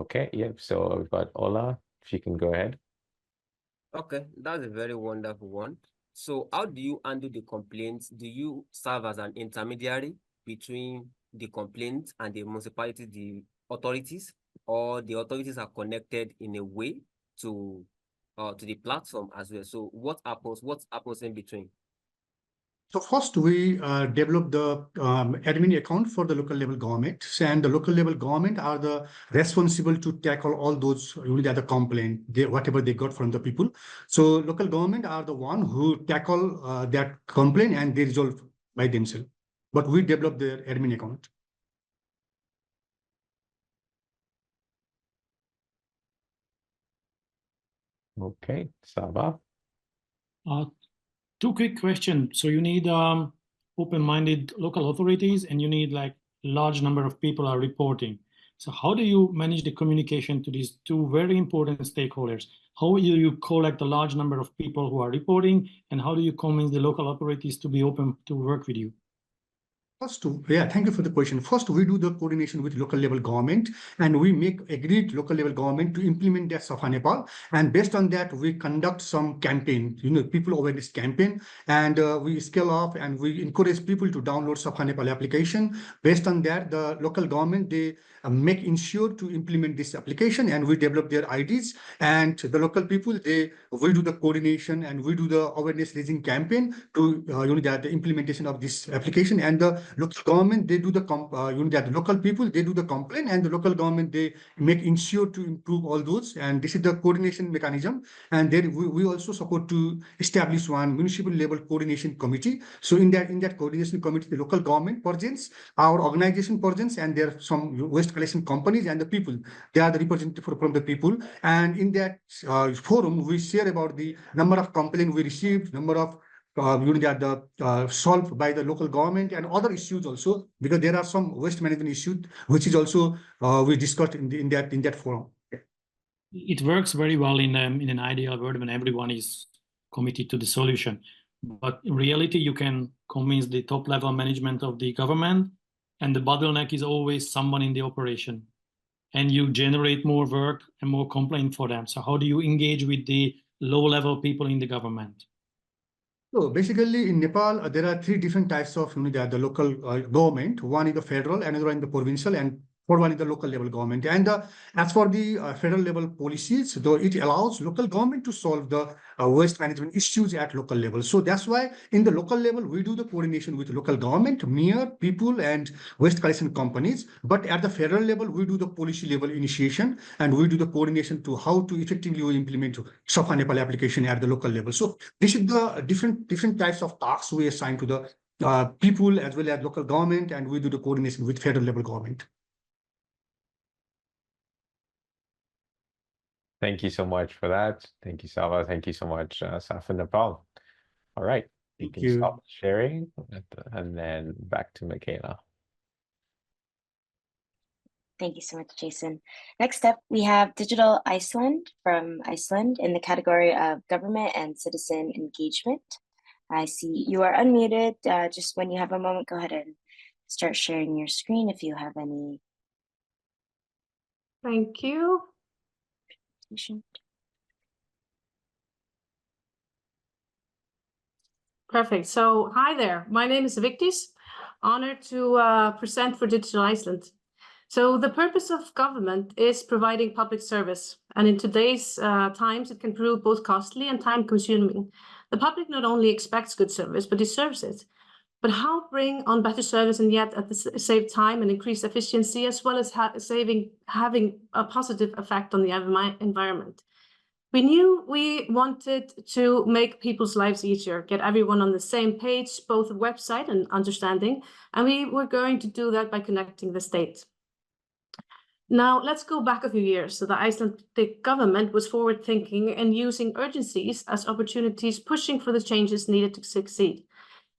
Okay, yeah, so we've got Ola, if you can go ahead. Okay, that's a very wonderful one. So how do you handle the complaints? Do you serve as an intermediary between the complaint and the municipality, the authorities, or the authorities are connected in a way to the platform as well? So what happens in between? So first, we developed the admin account for the local level government, and the local level government are the responsible to tackle all those the complaint, whatever they got from the people. So local government are the one who tackle that complaint and they resolve by themselves. But we developed their admin account. Okay, Saba. Two quick questions. So you need open-minded local authorities, and you need like large number of people are reporting. So how do you manage the communication to these two very important stakeholders? How do you collect a large number of people who are reporting, and how do you convince the local authorities to be open to work with you? First, yeah, thank you for the question. First, we do the coordination with local level government, and we make agreed local level government to implement that Safa Nepal. And based on that, we conduct some campaign, people awareness campaign, and we scale up and we encourage people to download Safa Nepal application. Based on that, the local government, they make ensure to implement this application, and we develop their IDs. And the local people, we do the coordination and we do the awareness raising campaign to the implementation of this application. And the local government, they do the local people, they do the complaint, and the local government, they make ensure to improve all those. And this is the coordination mechanism. And then we also support to establish one municipal level coordination committee. So in that coordination committee, the local government presents, our organization presents, and there are some waste collection companies and the people. They are the representative from the people. And in that forum, we share about the number of complaints we received, number of solved by the local government, and other issues also, because there are some waste management issues which is also we discussed in that forum. It works very well in an ideal world when everyone is committed to the solution. But in reality, you can convince the top level management of the government, and the bottleneck is always someone in the operation. And you generate more work and more complaint for them. So how do you engage with the low level people in the government? So basically in Nepal, there are three different types of the local government. One is the federal, another one is the provincial, and third one is the local level government. And as for the federal level policies, though it allows local government to solve the waste management issues at local level. So that's why in the local level, we do the coordination with local government, mayor, people, and waste collection companies. But at the federal level, we do the policy level initiation, and we do the coordination to how to effectively implement Safa Nepal application at the local level. So this is the different types of tasks we assign to the people as well as local government, and we do the coordination with federal level government. Thank you so much for that. Thank you, Salva. Thank you so much, Safa Nepal. All right, you can stop sharing, and then back to Michaela. Thank you so much, Jason. Next up, we have Digital Iceland from Iceland in the category of government and citizen engagement. I see you are unmuted. Just when you have a moment, go ahead and start sharing your screen if you have any. Thank you. Perfect. So hi there. My name is Victis. Honored to present for Digital Iceland. So the purpose of government is providing public service. And in today's times, it can prove both costly and time-consuming. The public not only expects good service, but deserves it. But how bring on better service and yet at the same time and increase efficiency, as well as having a positive effect on the environment? We knew we wanted to make people's lives easier, get everyone on the same page, both website and understanding, and we were going to do that by connecting the state. Now, let's go back a few years. So the Icelandic government was forward-thinking and using urgencies as opportunities, pushing for the changes needed to succeed.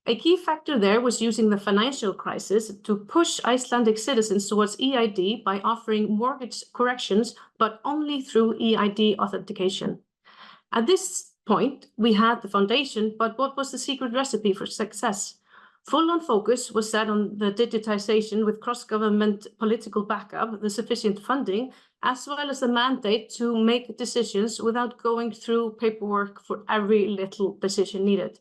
A key factor there was using the financial crisis to push Icelandic citizens towards EID by offering mortgage corrections, but only through EID authentication. At this point, we had the foundation, but what was the secret recipe for success? Full-on focus was set on the digitization with cross-government political backup, the sufficient funding, as well as the mandate to make decisions without going through paperwork for every little decision needed.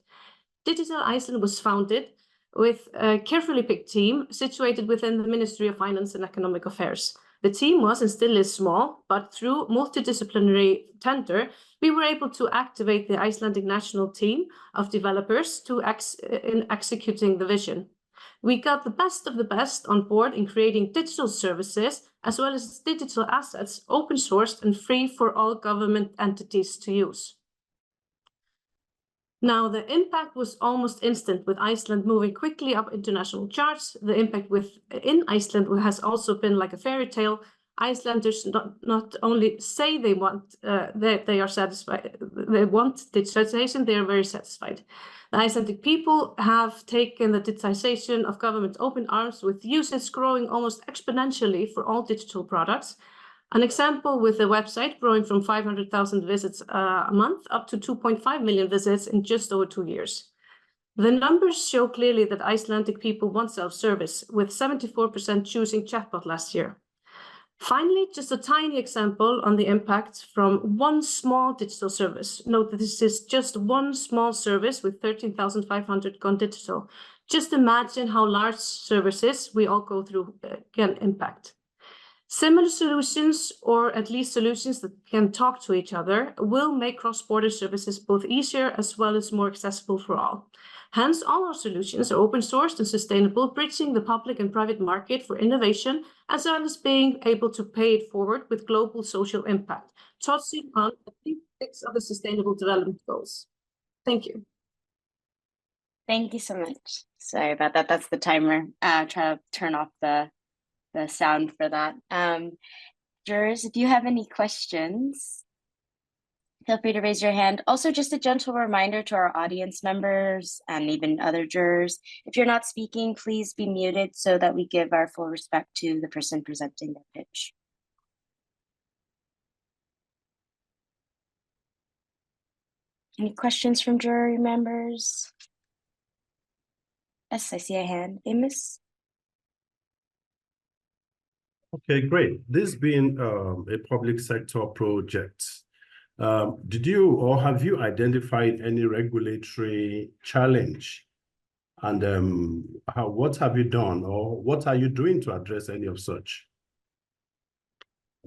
Digital Iceland was founded with a carefully picked team situated within the Ministry of Finance and Economic Affairs. The team was and still is small, but through multidisciplinary tender, we were able to activate the Icelandic national team of developers in executing the vision. We got the best of the best on board in creating digital services, as well as digital assets, open sourced and free for all government entities to use. Now, the impact was almost instant, with Iceland moving quickly up international charts. The impact in Iceland has also been like a fairy tale. Icelanders not only say they want, they are satisfied, they want digitization, they are very satisfied. The Icelandic people have taken the digitization of government open arms, with usage growing almost exponentially for all digital products. An example with the website growing from 500,000 visits a month up to 2.5 million visits in just over 2 years. The numbers show clearly that Icelandic people want self-service, with 74% choosing chatbot last year. Finally, just a tiny example on the impact from one small digital service. Note that this is just one small service with 13,500 gone digital. Just imagine how large services we all go through can impact. Similar solutions, or at least solutions that can talk to each other, will make cross-border services both easier as well as more accessible for all. Hence, all our solutions are open sourced and sustainable, bridging the public and private market for innovation, as well as being able to pay it forward with global social impact, touching on 6 of the Sustainable Development Goals. Thank you. Thank you so much. Sorry about that. That's the timer. Try to turn off the sound for that. Jurors, if you have any questions, feel free to raise your hand. Also, just a gentle reminder to our audience members and even other jurors, if you're not speaking, please be muted so that we give our full respect to the person presenting the pitch. Any questions from jury members? Yes, I see a hand. Amos? Okay, great. This being a public sector project, did you or have you identified any regulatory challenge? And what have you done, or what are you doing to address any of such?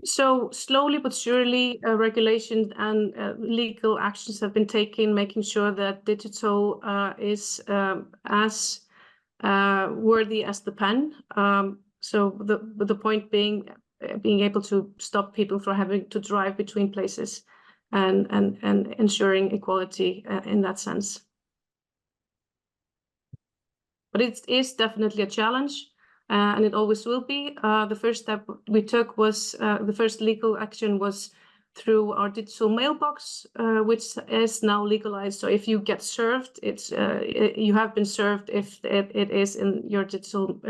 So slowly but surely, regulations and legal actions have been taken, making sure that digital is as worthy as the pen. So the point being able to stop people from having to drive between places and ensuring equality in that sense. But it is definitely a challenge, and it always will be. The first step we took was, the first legal action was through our digital mailbox, which is now legalized. So if you get served, you have been served if it is in your digital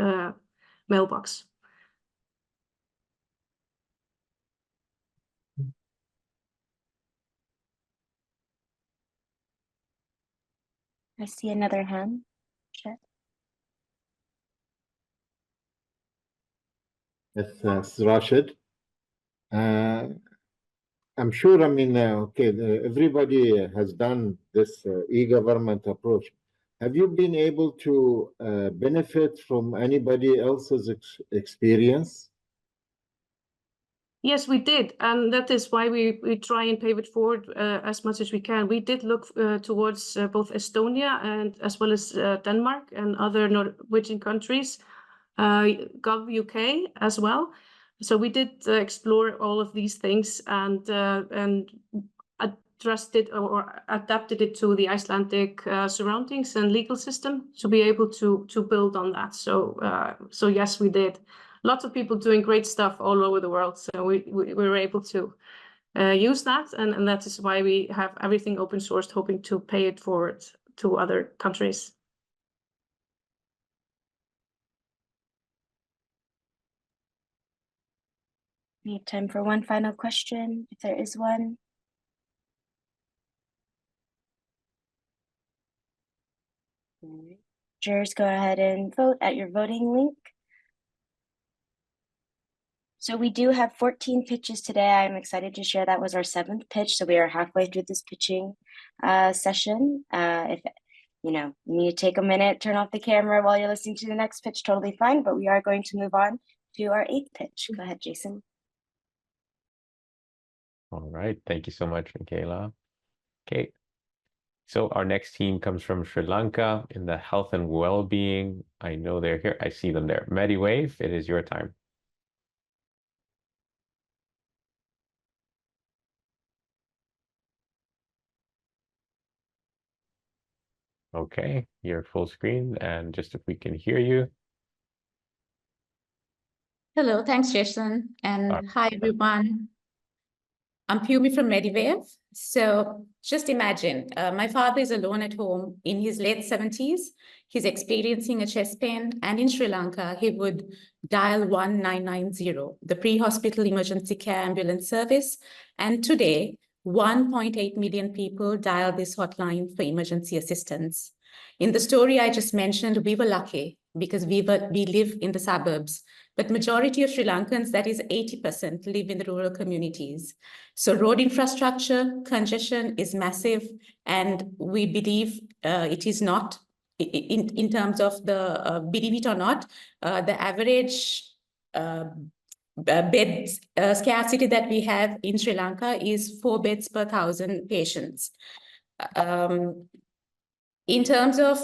mailbox. I see another hand. Chat. It's Rashid. I'm sure, everybody has done this e-government approach. Have you been able to benefit from anybody else's experience? Yes, we did, and that is why we try and pave it forward as much as we can. We did look towards both Estonia and as well as Denmark and other Norwegian countries, Gov UK as well. So we did explore all of these things and addressed it or adapted it to the Icelandic surroundings and legal system to be able to build on that. So yes, we did. Lots of people doing great stuff all over the world. So we were able to use that. And that is why we have everything open sourced, hoping to pay it forward to other countries. We have time for one final question, if there is one. Jurors, go ahead and vote at your voting link. So we do have 14 pitches today. I'm excited to share that was our 7th pitch. So we are halfway through this pitching session. If you need to take a minute, turn off the camera while you're listening to the next pitch, totally fine. But we are going to move on to our 8th pitch. Go ahead, Jason. All right, thank you so much, Michaela. Okay, so our next team comes from Sri Lanka in the health and well-being. I know they're here. I see them there. Mediwave, it is your time. Okay, you're full screen, and just if we can hear you. Hello, thanks, Jason. And hi, everyone. I'm Pumi from Mediwave. So just imagine, my father is alone at home in his late 70s. He's experiencing a chest pain, and in Sri Lanka, he would dial 1990, the pre-hospital emergency care ambulance service. And today, 1.8 million people dial this hotline for emergency assistance. In the story I just mentioned, we were lucky because we live in the suburbs, but majority of Sri Lankans, that is 80%, live in the rural communities. So road infrastructure, congestion is massive, and we believe it is not, in terms of the, believe it or not, the average bed scarcity that we have in Sri Lanka is 4 beds per 1,000 patients. In terms of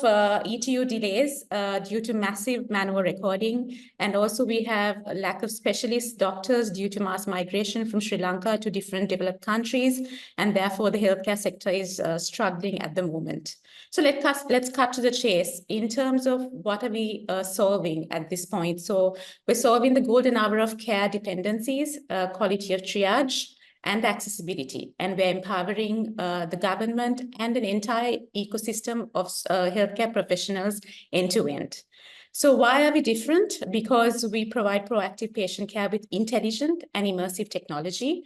ETU delays due to massive manual recording, and also we have a lack of specialist doctors due to mass migration from Sri Lanka to different developed countries, and therefore the healthcare sector is struggling at the moment. So let's cut to the chase in terms of what are we solving at this point. So we're solving the golden hour of care dependencies, quality of triage, and accessibility. And we're empowering the government and an entire ecosystem of healthcare professionals end to end. So why are we different? Because we provide proactive patient care with intelligent and immersive technology,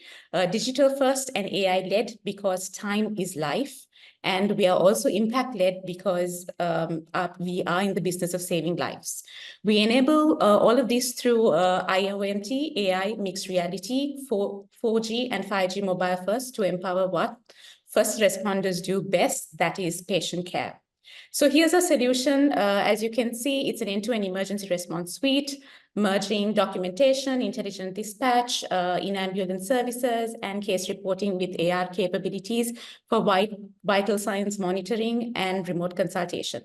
digital first and AI-led because time is life. And we are also impact-led because we are in the business of saving lives. We enable all of this through IoT, AI, mixed reality, 4G and 5G mobile first to empower what first responders do best, that is patient care. So here's a solution. As you can see, it's an end-to-end emergency response suite, merging documentation, intelligent dispatch, in-ambulance services, and case reporting with AR capabilities for vital signs monitoring and remote consultation.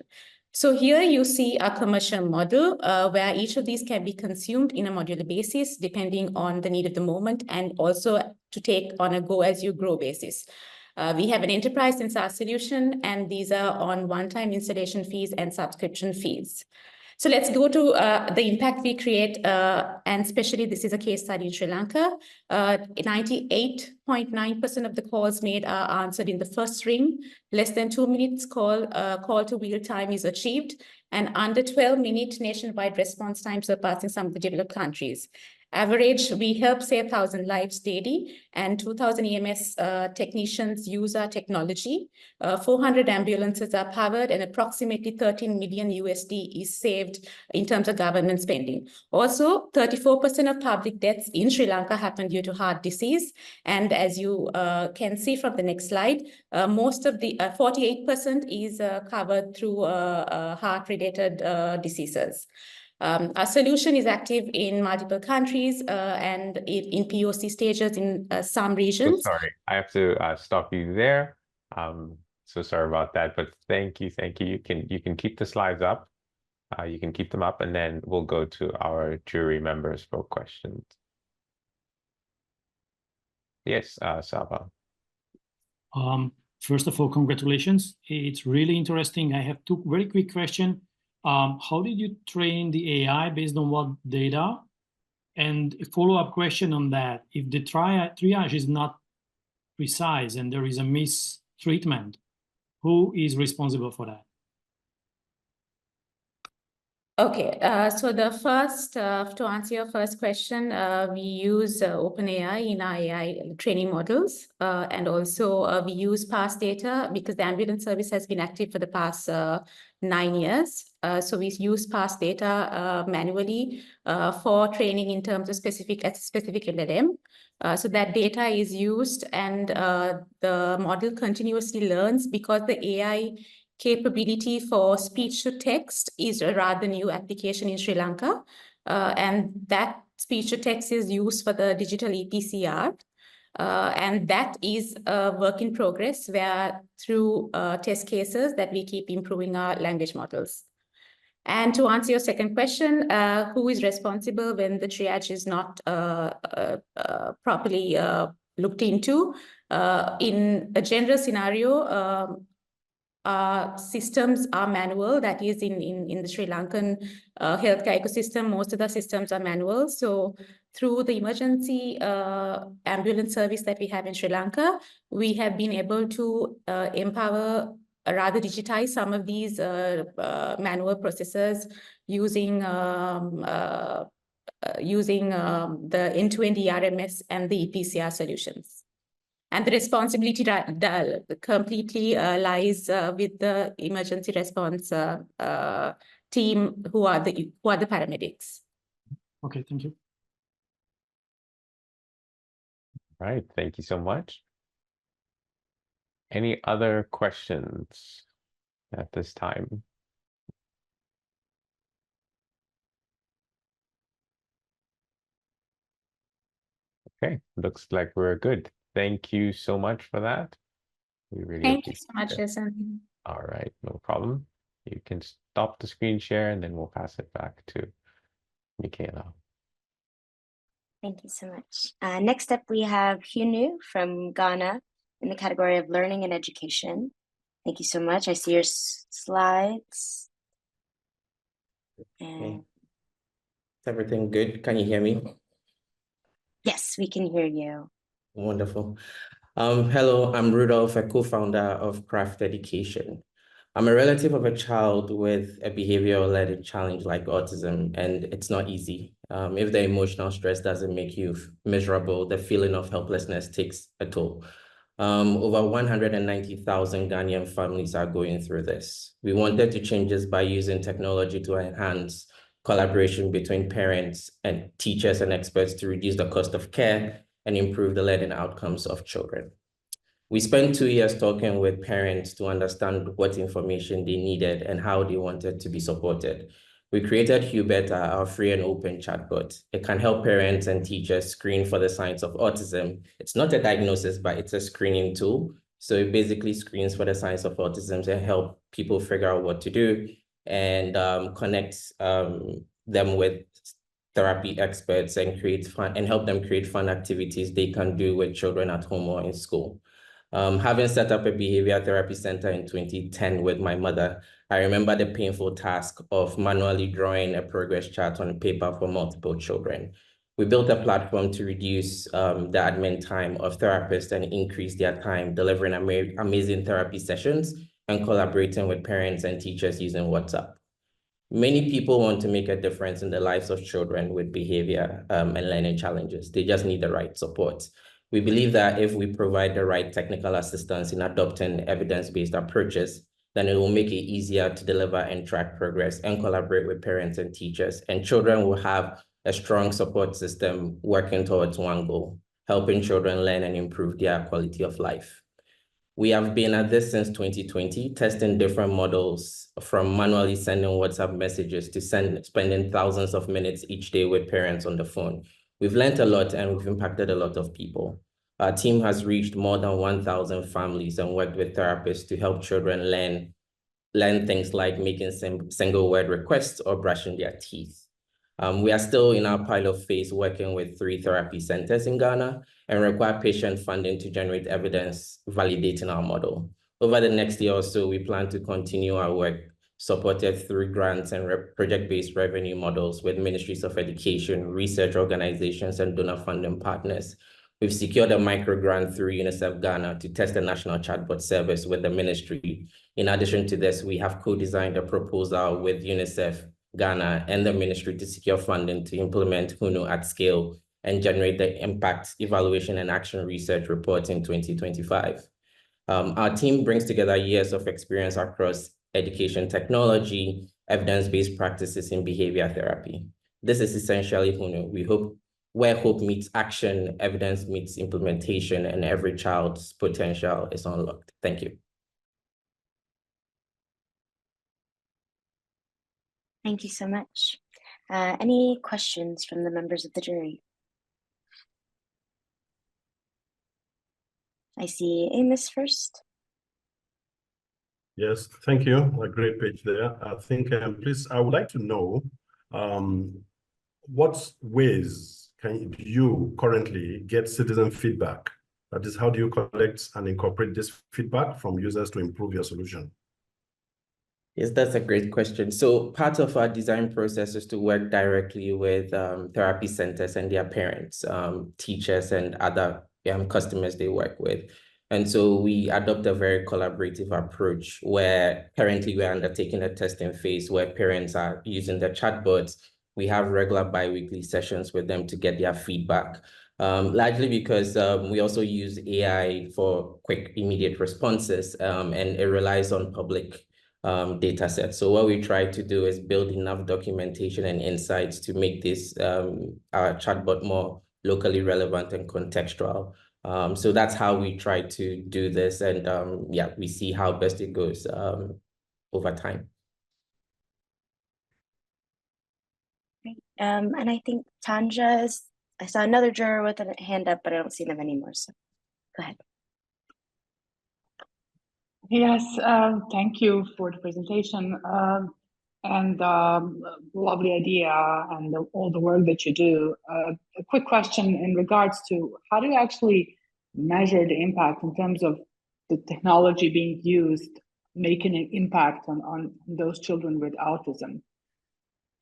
So here you see a commercial model where each of these can be consumed in a modular basis, depending on the need of the moment, and also to take on a go-as-you-grow basis. We have an enterprise and SaaS solution, and these are on one-time installation fees and subscription fees. So let's go to the impact we create, and especially this is a case study in Sri Lanka. 98.9% of the calls made are answered in the first ring. Less than 2 minutes call to wheel time is achieved, and under 12-minute nationwide response time surpassing some of the developed countries. Average, we help save 1,000 lives daily, and 2,000 EMS technicians use our technology. 400 ambulances are powered, and approximately 13 million USD is saved in terms of government spending. Also, 34% of public deaths in Sri Lanka happen due to heart disease. And as you can see from the next slide, most of the 48% is covered through heart-related diseases. Our solution is active in multiple countries and in POC stages in some regions. So sorry, I have to stop you there. So sorry about that, but thank you. You can keep the slides up. You can keep them up, and then we'll go to our jury members for questions. Yes, Saba. First of all, congratulations. It's really interesting. I have 2 very quick questions. How did you train the AI based on what data? And a follow-up question on that, if the triage is not precise and there is a mistreatment, who is responsible for that? Okay, so the first, to answer your first question, we use OpenAI in our AI training models, and also we use past data because the ambulance service has been active for the past 9 years. So we use past data manually for training in terms of specific LLM. So that data is used, and the model continuously learns because the AI capability for speech to text is a rather new application in Sri Lanka. And that speech-to-text is used for the digital EPCR. And that is a work in progress where through test cases that we keep improving our language models. And to answer your second question, who is responsible when the triage is not properly looked into? In a general scenario, systems are manual. That is in the Sri Lankan healthcare ecosystem, most of the systems are manual. So through the emergency ambulance service that we have in Sri Lanka, we have been able to empower, rather digitize some of these manual processes using the end-to-end ERMS and the EPCR solutions. And the responsibility completely lies with the emergency response team, who are the paramedics. Okay, thank you. All right, thank you so much. Any other questions at this time? Okay, looks like we're good. Thank you so much for that. We really Thank you so appreciate much, it. Jason. All right, no problem. You can stop the screen share and then we'll pass it back to Michaela. Thank you so much. Next up, we have Hunu from Ghana in the category of learning and education. Thank you so much. I see your slides. And Is everything good? Can you hear me? yes, we can hear you. Wonderful. Hello, I'm Rudolph, a co-founder of Craft Education. I'm a relative of a child with a behavioral learning challenge like autism, and it's not easy. If the emotional stress doesn't make you miserable, the feeling of helplessness takes a toll. Over 190,000 Ghanaian families are going through this. We wanted to change this by using technology to enhance collaboration between parents and teachers and experts to reduce the cost of care and improve the learning outcomes of children. We spent 2 years talking with parents to understand what information they needed and how they wanted to be supported. We created Hubert, our free and open chatbot. It can help parents and teachers screen for the signs of autism. It's not a diagnosis, but it's a screening tool. So it basically screens for the signs of autism and help people figure out what to do and connect them with therapy experts and help them create fun activities they can do with children at home or in school. Having set up a behavior therapy center in 2010 with my mother, I remember the painful task of manually drawing a progress chart on paper for multiple children. We built a platform to reduce the admin time of therapists and increase their time delivering amazing therapy sessions and collaborating with parents and teachers using WhatsApp. Many people want to make a difference in the lives of children with behavior and learning challenges. They just need the right support. We believe that if we provide the right technical assistance in adopting evidence-based approaches, then it will make it easier to deliver and track progress and collaborate with parents and teachers. And children will have a strong support system working towards one goal, helping children learn and improve their quality of life. We have been at this since 2020, testing different models from manually sending WhatsApp messages to spending thousands of minutes each day with parents on the phone. We've learned a lot and we've impacted a lot of people. Our team has reached more than 1,000 families and worked with therapists to help children learn things like making single word requests or brushing their teeth. We are still in our pilot phase working with 3 therapy centers in Ghana and require patient funding to generate evidence validating our model. Over the next year or so, we plan to continue our work supported through grants and project-based revenue models with ministries of education, research organizations, and donor funding partners. We've secured a micro grant through UNICEF Ghana to test a national chatbot service with the ministry. In addition to this, we have co-designed a proposal with UNICEF Ghana and the ministry to secure funding to implement Hunu at scale and generate the impact evaluation and action research report in 2025. Our team brings together years of experience across education technology, evidence-based practices in behavior therapy. This is essentially Hunu. Where hope meets action, evidence meets implementation, and every child's potential is unlocked. Thank you. Thank you so much. Any questions from the members of the jury? I see Amos first. Yes, thank you. A great page there. I think, please, I would like to know what ways do you currently get citizen feedback? That is, how do you collect and incorporate this feedback from users to improve your solution? Yes, that's a great question. So part of our design process is to work directly with therapy centers and their parents, teachers, and other customers they work with. And so we adopt a very collaborative approach where currently we're undertaking a testing phase where parents are using the chatbots. We have regular bi-weekly sessions with them to get their feedback, largely because we also use AI for quick, immediate responses, and it relies on public data sets. So what we try to do is build enough documentation and insights to make this our chatbot more locally relevant and contextual. So that's how we try to do this, and yeah, we see how best it goes over time. And I think Tanja is, I saw another juror with a hand up, but I don't see them anymore, so go ahead. Yes, thank you for the presentation and lovely idea and all the work that you do. A quick question in regards to how do you actually measure the impact in terms of the technology being used, making an impact on those children with autism?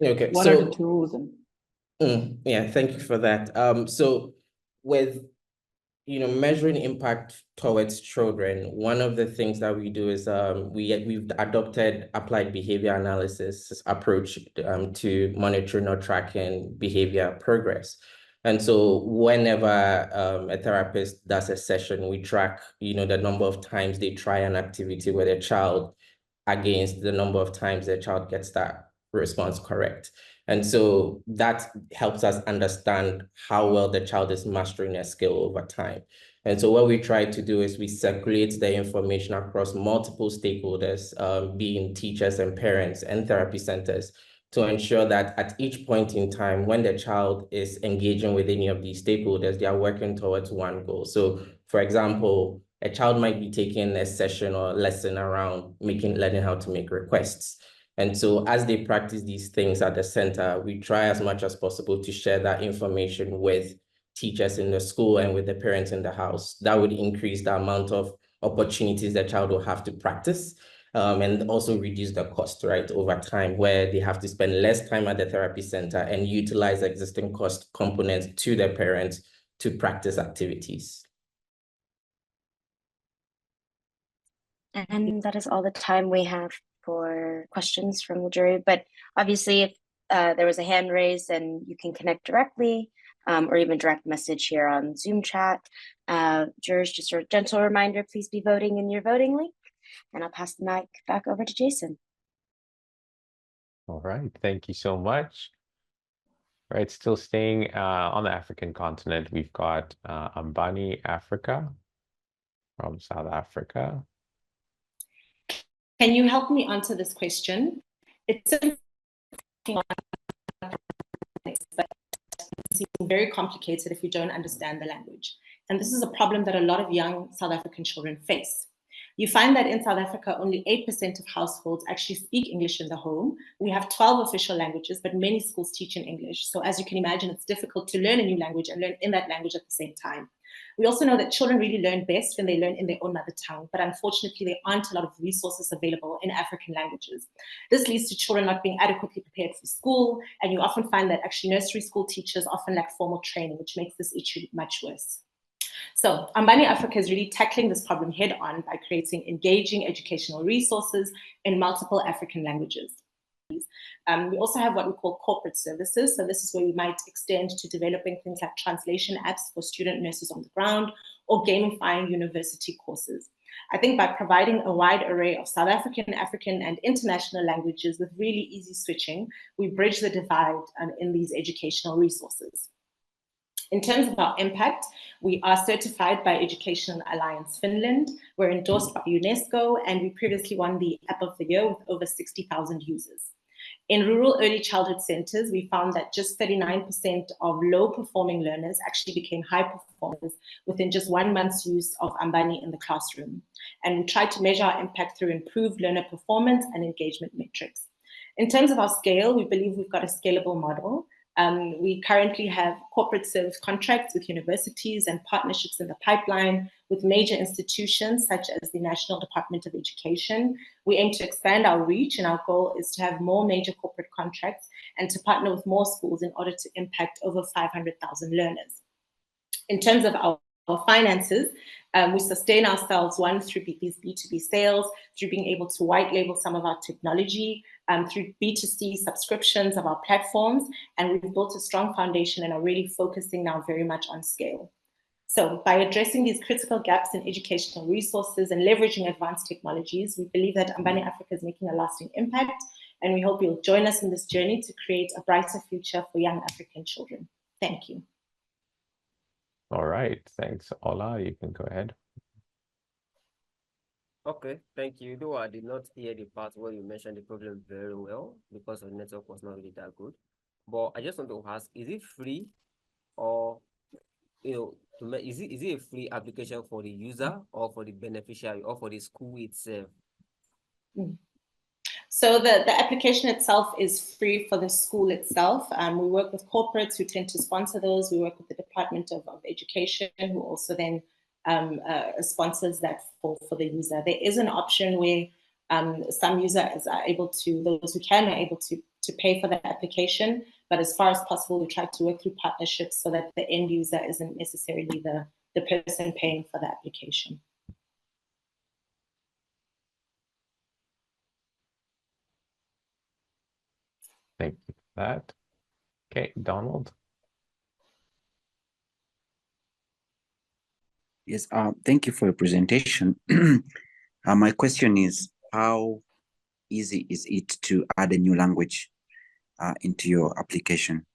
Okay, what so are the tools? And yeah, thank you for that. So with measuring impact towards children, one of the things that we do is we've adopted applied behavior analysis approach to monitoring or tracking behavior progress. And so whenever a therapist does a session, we track the number of times they try an activity with a child against the number of times the child gets that response correct. And so that helps us understand how well the child is mastering a skill over time. And so what we try to do is we circulate the information across multiple stakeholders, being teachers and parents and therapy centers, to ensure that at each point in time, when the child is engaging with any of these stakeholders, they are working towards one goal. So for example, a child might be taking a session or lesson around learning how to make requests. And so as they practice these things at the center, we try as much as possible to share that information with teachers in the school and with the parents in the house. That would increase the amount of opportunities the child will have to practice, and also reduce the cost, right, over time, where they have to spend less time at the therapy center and utilize existing cost components to their parents to practice activities. And that is all the time we have for questions from the jury. But obviously, if there was a hand raised, then you can connect directly or even direct message here on Zoom chat. Jurors, just a gentle reminder, please be voting in your voting link. And I'll pass the mic back over to Jason. All right, thank you so much. All right, still staying on the African continent, we've got Ambani Africa from South Africa. Can you help me answer this question? It's very complicated if you don't understand the language. And this is a problem that a lot of young South African children face. You find that in South Africa, only 8% of households actually speak English in the home. We have 12 official languages, but many schools teach in English. So as you can imagine, it's difficult to learn a new language and learn in that language at the same time. We also know that children really learn best when they learn in their own mother tongue, but unfortunately, there aren't a lot of resources available in African languages. This leads to children not being adequately prepared for school, and you often find that actually nursery school teachers often lack formal training, which makes this issue much worse. So Ambani Africa is really tackling this problem head on by creating engaging educational resources in multiple African languages. We also have what we call corporate services. So this is where we might extend to developing things like translation apps for student nurses on the ground or gamifying university courses. I think by providing a wide array of South African, African, and international languages with really easy switching, we bridge the divide in these educational resources. In terms of our impact, we are certified by Educational Alliance Finland. We're endorsed by UNESCO, and we previously won the App of the Year with over 60,000 users. In rural early childhood centers, we found that just 39% of low-performing learners actually became high performers within just 1 month's use of Ambani in the classroom. And we tried to measure our impact through improved learner performance and engagement metrics. In terms of our scale, we believe we've got a scalable model. We currently have corporate service contracts with universities and partnerships in the pipeline with major institutions such as the National Department of Education. We aim to expand our reach, and our goal is to have more major corporate contracts and to partner with more schools in order to impact over 500,000 learners. In terms of our finances, we sustain ourselves, one, through these B2B sales, through being able to white label some of our technology, through B2C subscriptions of our platforms, and we've built a strong foundation and are really focusing now very much on scale. So by addressing these critical gaps in educational resources and leveraging advanced technologies, we believe that Ambani Africa is making a lasting impact, and we hope you'll join us in this journey to create a brighter future for young African children. Thank you. All right, thanks, Ola. You can go ahead. Okay, thank you. Though I did not hear the part where you mentioned the problem very well because the network was not really that good. But I just want to ask, is it free, or is it a free application for the user or for the beneficiary or for the school itself? So the application itself is free for the school itself. We work with corporates who tend to sponsor those. We work with the Department of Education, who also then sponsors that for the user. There is an option where some users are able to, those who can are able to pay for the application. But as far as possible, we try to work through partnerships so that the end user isn't necessarily the person paying for the application. Thank you for that. Okay, Donald. Yes, thank you for your presentation. My question is, how easy is it to add a new language into your application?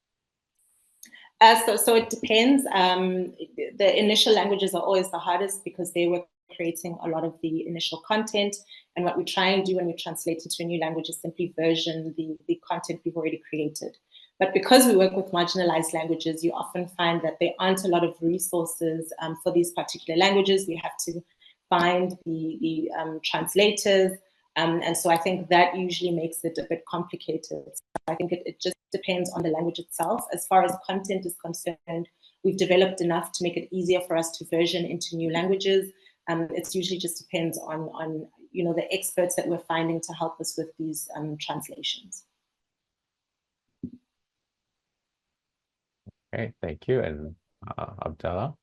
So it depends. The initial languages are always the hardest because they were creating a lot of the initial content. And what we try and do when we translate it to a new language is simply version the content we've already created. But because we work with marginalized languages, you often find that there aren't a lot of resources for these particular languages. We have to find the translators. And so I think that usually makes it a bit complicated. So I think it just depends on the language itself. As far as content is concerned, we've developed enough to make it easier for us to version into new languages. It usually just depends on the experts that we're finding to help us with these translations. Okay, thank you. And Abdallah?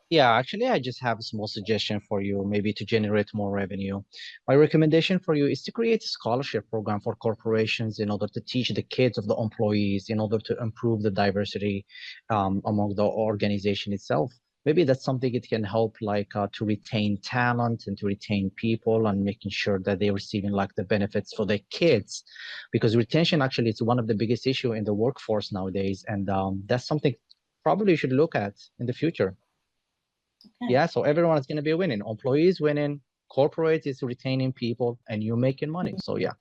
Yeah, actually, I just have a small suggestion for you, maybe to generate more revenue. My recommendation for you is to create a scholarship program for corporations in order to teach the kids of the employees, in order to improve the diversity among the organization itself. Maybe that's something it can help, like to retain talent and to retain people and making sure that they're receiving like the benefits for their kids, because retention actually is one of the biggest issue in the workforce nowadays, and that's something probably you should look at in the future. Okay. Yeah, so everyone is going to be winning. Employees winning, corporate is retaining people, and you making money. So yeah.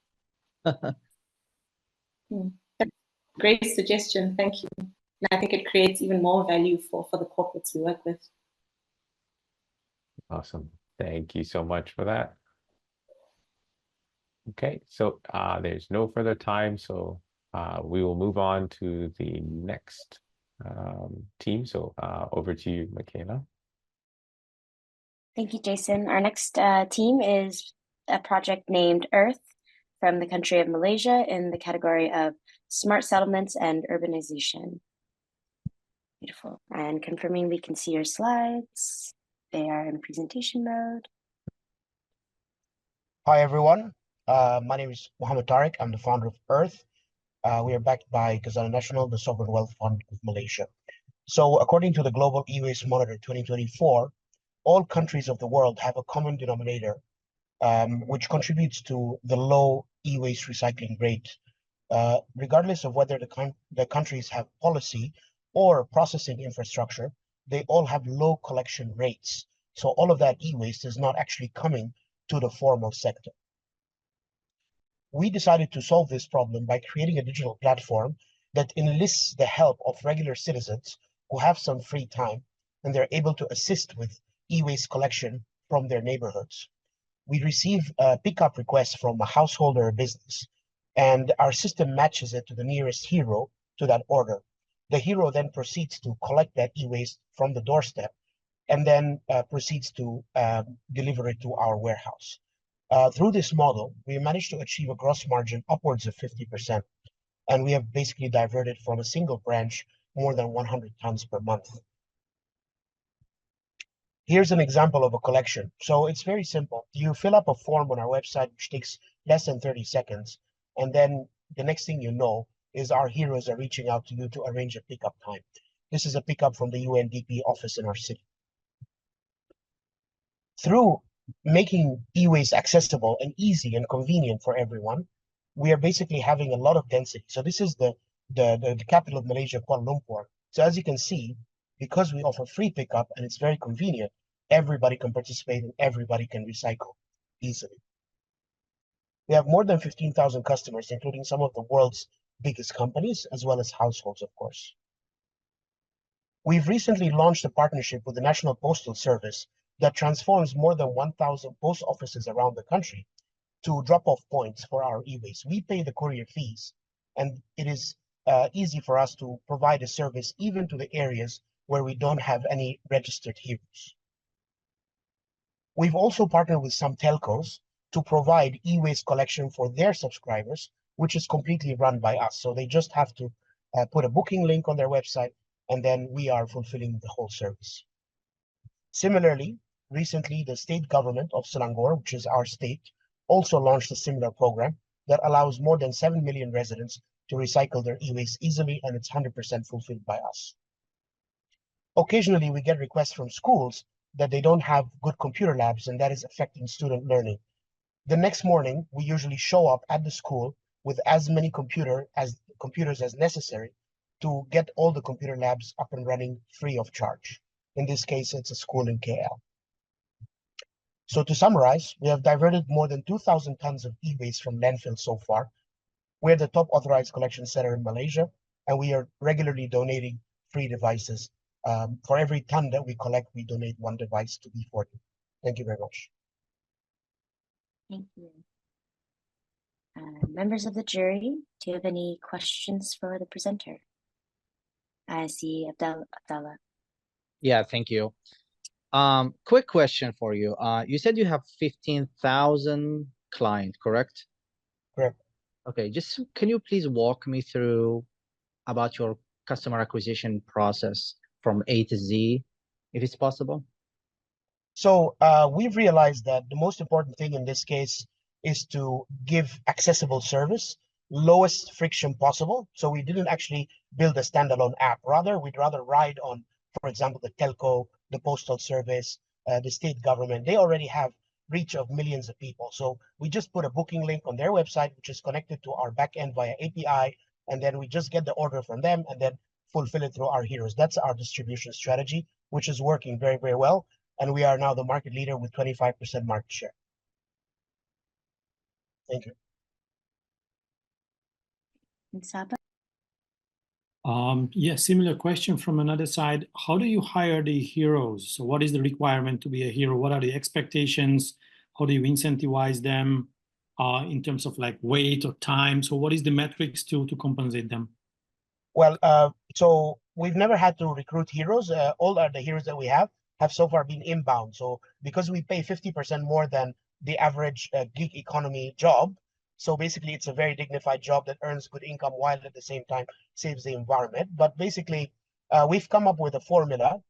Great suggestion. Thank you. And I think it creates even more value for the corporates we work with. Awesome. Thank you so much for that. Okay, so there's no further time, so we will move on to the next team. So over to you, Michaela. Thank you, Jason. Our next team is a project named ERTH from the country of Malaysia in the category of smart settlements and urbanization. Beautiful. And confirming we can see your slides. They are in presentation mode. Hi, everyone. My name is Muhammad Tariq. I'm the founder of ERTH. We are backed by Khazanah Nasional, the Sovereign Wealth Fund of Malaysia. So according to the Global E-Waste Monitor 2024, all countries of the world have a common denominator, which contributes to the low e-waste recycling rate. Regardless of whether the countries have policy or processing infrastructure, they all have low collection rates. So all of that e-waste is not actually coming to the formal sector. we decided to solve this problem by creating a digital platform that enlists the help of regular citizens who have some free time, and they're able to assist with e-waste collection from their neighborhoods. We receive a pickup request from a household or a business, and our system matches it to the nearest hero to that order. The hero then proceeds to collect that e-waste from the doorstep and then proceeds to deliver it to our warehouse. Through this model, we managed to achieve a gross margin upwards of 50%, and we have basically diverted from a single branch more than 100 tons per month. Here's an example of a collection. So it's very simple. You fill up a form on our website, which takes less than 30 seconds. And then the next thing you know is our heroes are reaching out to you to arrange a pickup time. This is a pickup from the UNDP office in our city. Through making e-waste accessible and easy and convenient for everyone, we are basically having a lot of density. So this is the capital of Malaysia, Kuala Lumpur. So as you can see, because we offer free pickup and it's very convenient, everybody can participate and everybody can recycle easily. We have more than 15,000 customers, including some of the world's biggest companies, as well as households, of course. We've recently launched a partnership with the National Postal Service that transforms more than 1,000 post offices around the country to drop-off points for our e-waste. We pay the courier fees, and it is easy for us to provide a service even to the areas where we don't have any registered heroes. We've also partnered with some telcos to provide e-waste collection for their subscribers, which is completely run by us. So they just have to put a booking link on their website, and then we are fulfilling the whole service. Similarly, recently, the state government of Selangor, which is our state, also launched a similar program that allows more than 7 million residents to recycle their e-waste easily, and it's 100% fulfilled by us. Occasionally, we get requests from schools that they don't have good computer labs, and that is affecting student learning. The next morning, we usually show up at the school with as many computers as necessary to get all the computer labs up and running free of charge. In this case, it's a school in KL. So to summarize, we have diverted more than 2,000 tons of e-waste from landfill so far. We're the top authorized collection center in Malaysia, and we are regularly donating free devices. For every ton that we collect, we donate one device to B40. Thank you very much. Thank you. Members of the jury, do you have any questions for the presenter? I see Abdallah. Yeah, thank you. Quick question for you. You said you have 15,000 clients, correct? Correct. Okay, just can you please walk me through about your customer acquisition process from A to Z, if it's possible? So we've realized that the most important thing in this case is to give accessible service, lowest friction possible. So we didn't actually build a standalone app. Rather, we'd rather ride on, for example, the telco, the postal service, the state government. They already have reach of millions of people. So we just put a booking link on their website, which is connected to our backend via API, and then we just get the order from them and then fulfill it through our heroes. That's our distribution strategy, which is working very, very well. And we are now the market leader with 25% market share. Thank you. And Saba? Yeah, similar question from another side. How do you hire the heroes? So what is the requirement to be a hero? What are the expectations? How do you incentivize them in terms of like weight or time? So what is the metrics to compensate them? Well, so we've never had to recruit heroes. All the heroes that we have so far been inbound. So because we pay 50% more than the average gig economy job, so basically it's a very dignified job that earns good income while at the same time saves the environment. But basically, we've come up with a formula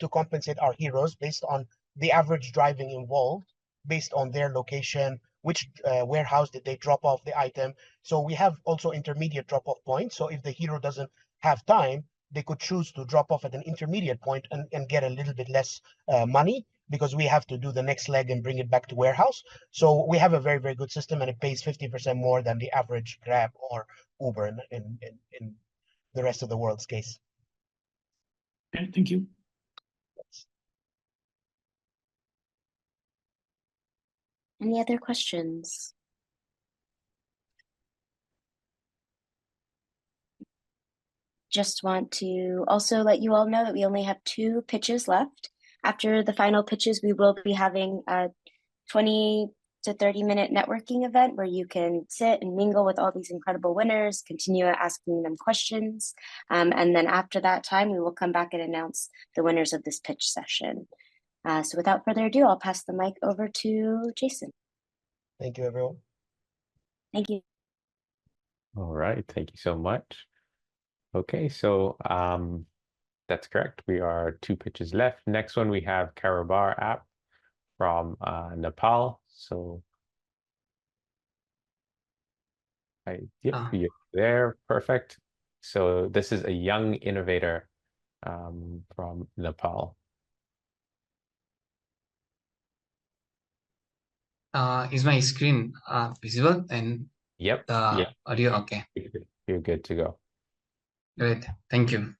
to compensate our heroes based on the average driving involved, based on their location, which warehouse did they drop off the item. So we have also intermediate drop-off points. So if the hero doesn't have time, they could choose to drop off at an intermediate point and get a little bit less money, because we have to do the next leg and bring it back to warehouse. So we have a very, very good system, and it pays 50% more than the average Grab or Uber in the rest of the world's case. Okay, thank you. Any other questions? just want to also let you all know that we only have 2 pitches left. After the final pitches, we will be having a 20 to 30-minute networking event where you can sit and mingle with all these incredible winners, continue asking them questions. And then after that time, we will come back and announce the winners of this pitch session. So without further ado, I'll pass the mic over to Jason. Thank you, everyone. Thank you. All right, thank you so much. Okay, so that's correct. We are 2 pitches left. Next one, we have Karobar app from Nepal. So you're there, perfect. So this is a young innovator from Nepal. Is my screen visible and Yep. audio? Okay. You're good to go. Great. Thank you.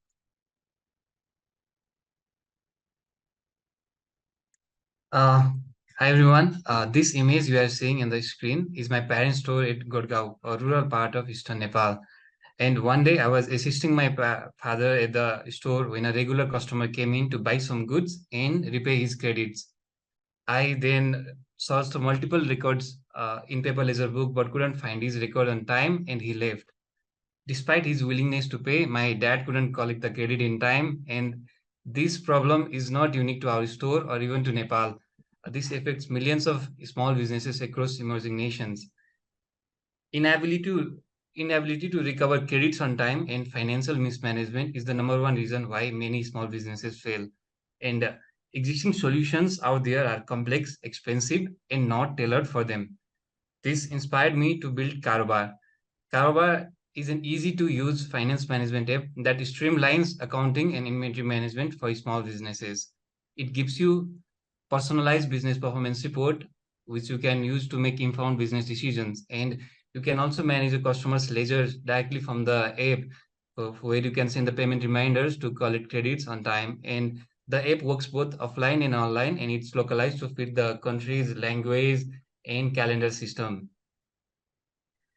Hi everyone. This image you are seeing in the screen is my parents' store at Gurgaon, a rural part of eastern Nepal. And one day I was assisting my father at the store when a regular customer came in to buy some goods and repay his credits. I then searched multiple records in paper ledger book, but couldn't find his record on time, and he left. Despite his willingness to pay, my dad couldn't collect the credit in time, and this problem is not unique to our store or even to Nepal. This affects millions of small businesses across emerging nations. Inability to recover credits on time and financial mismanagement is the #1 reason why many small businesses fail. And existing solutions out there are complex, expensive, and not tailored for them. This inspired me to build Karobar. Karobar is an easy-to-use finance management app that streamlines accounting and inventory management for small businesses. It gives you personalized business performance report, which you can use to make informed business decisions. And you can also manage the customer's ledgers directly from the app, where you can send the payment reminders to collect credits on time. And the app works both offline and online, and it's localized to fit the country's language and calendar system.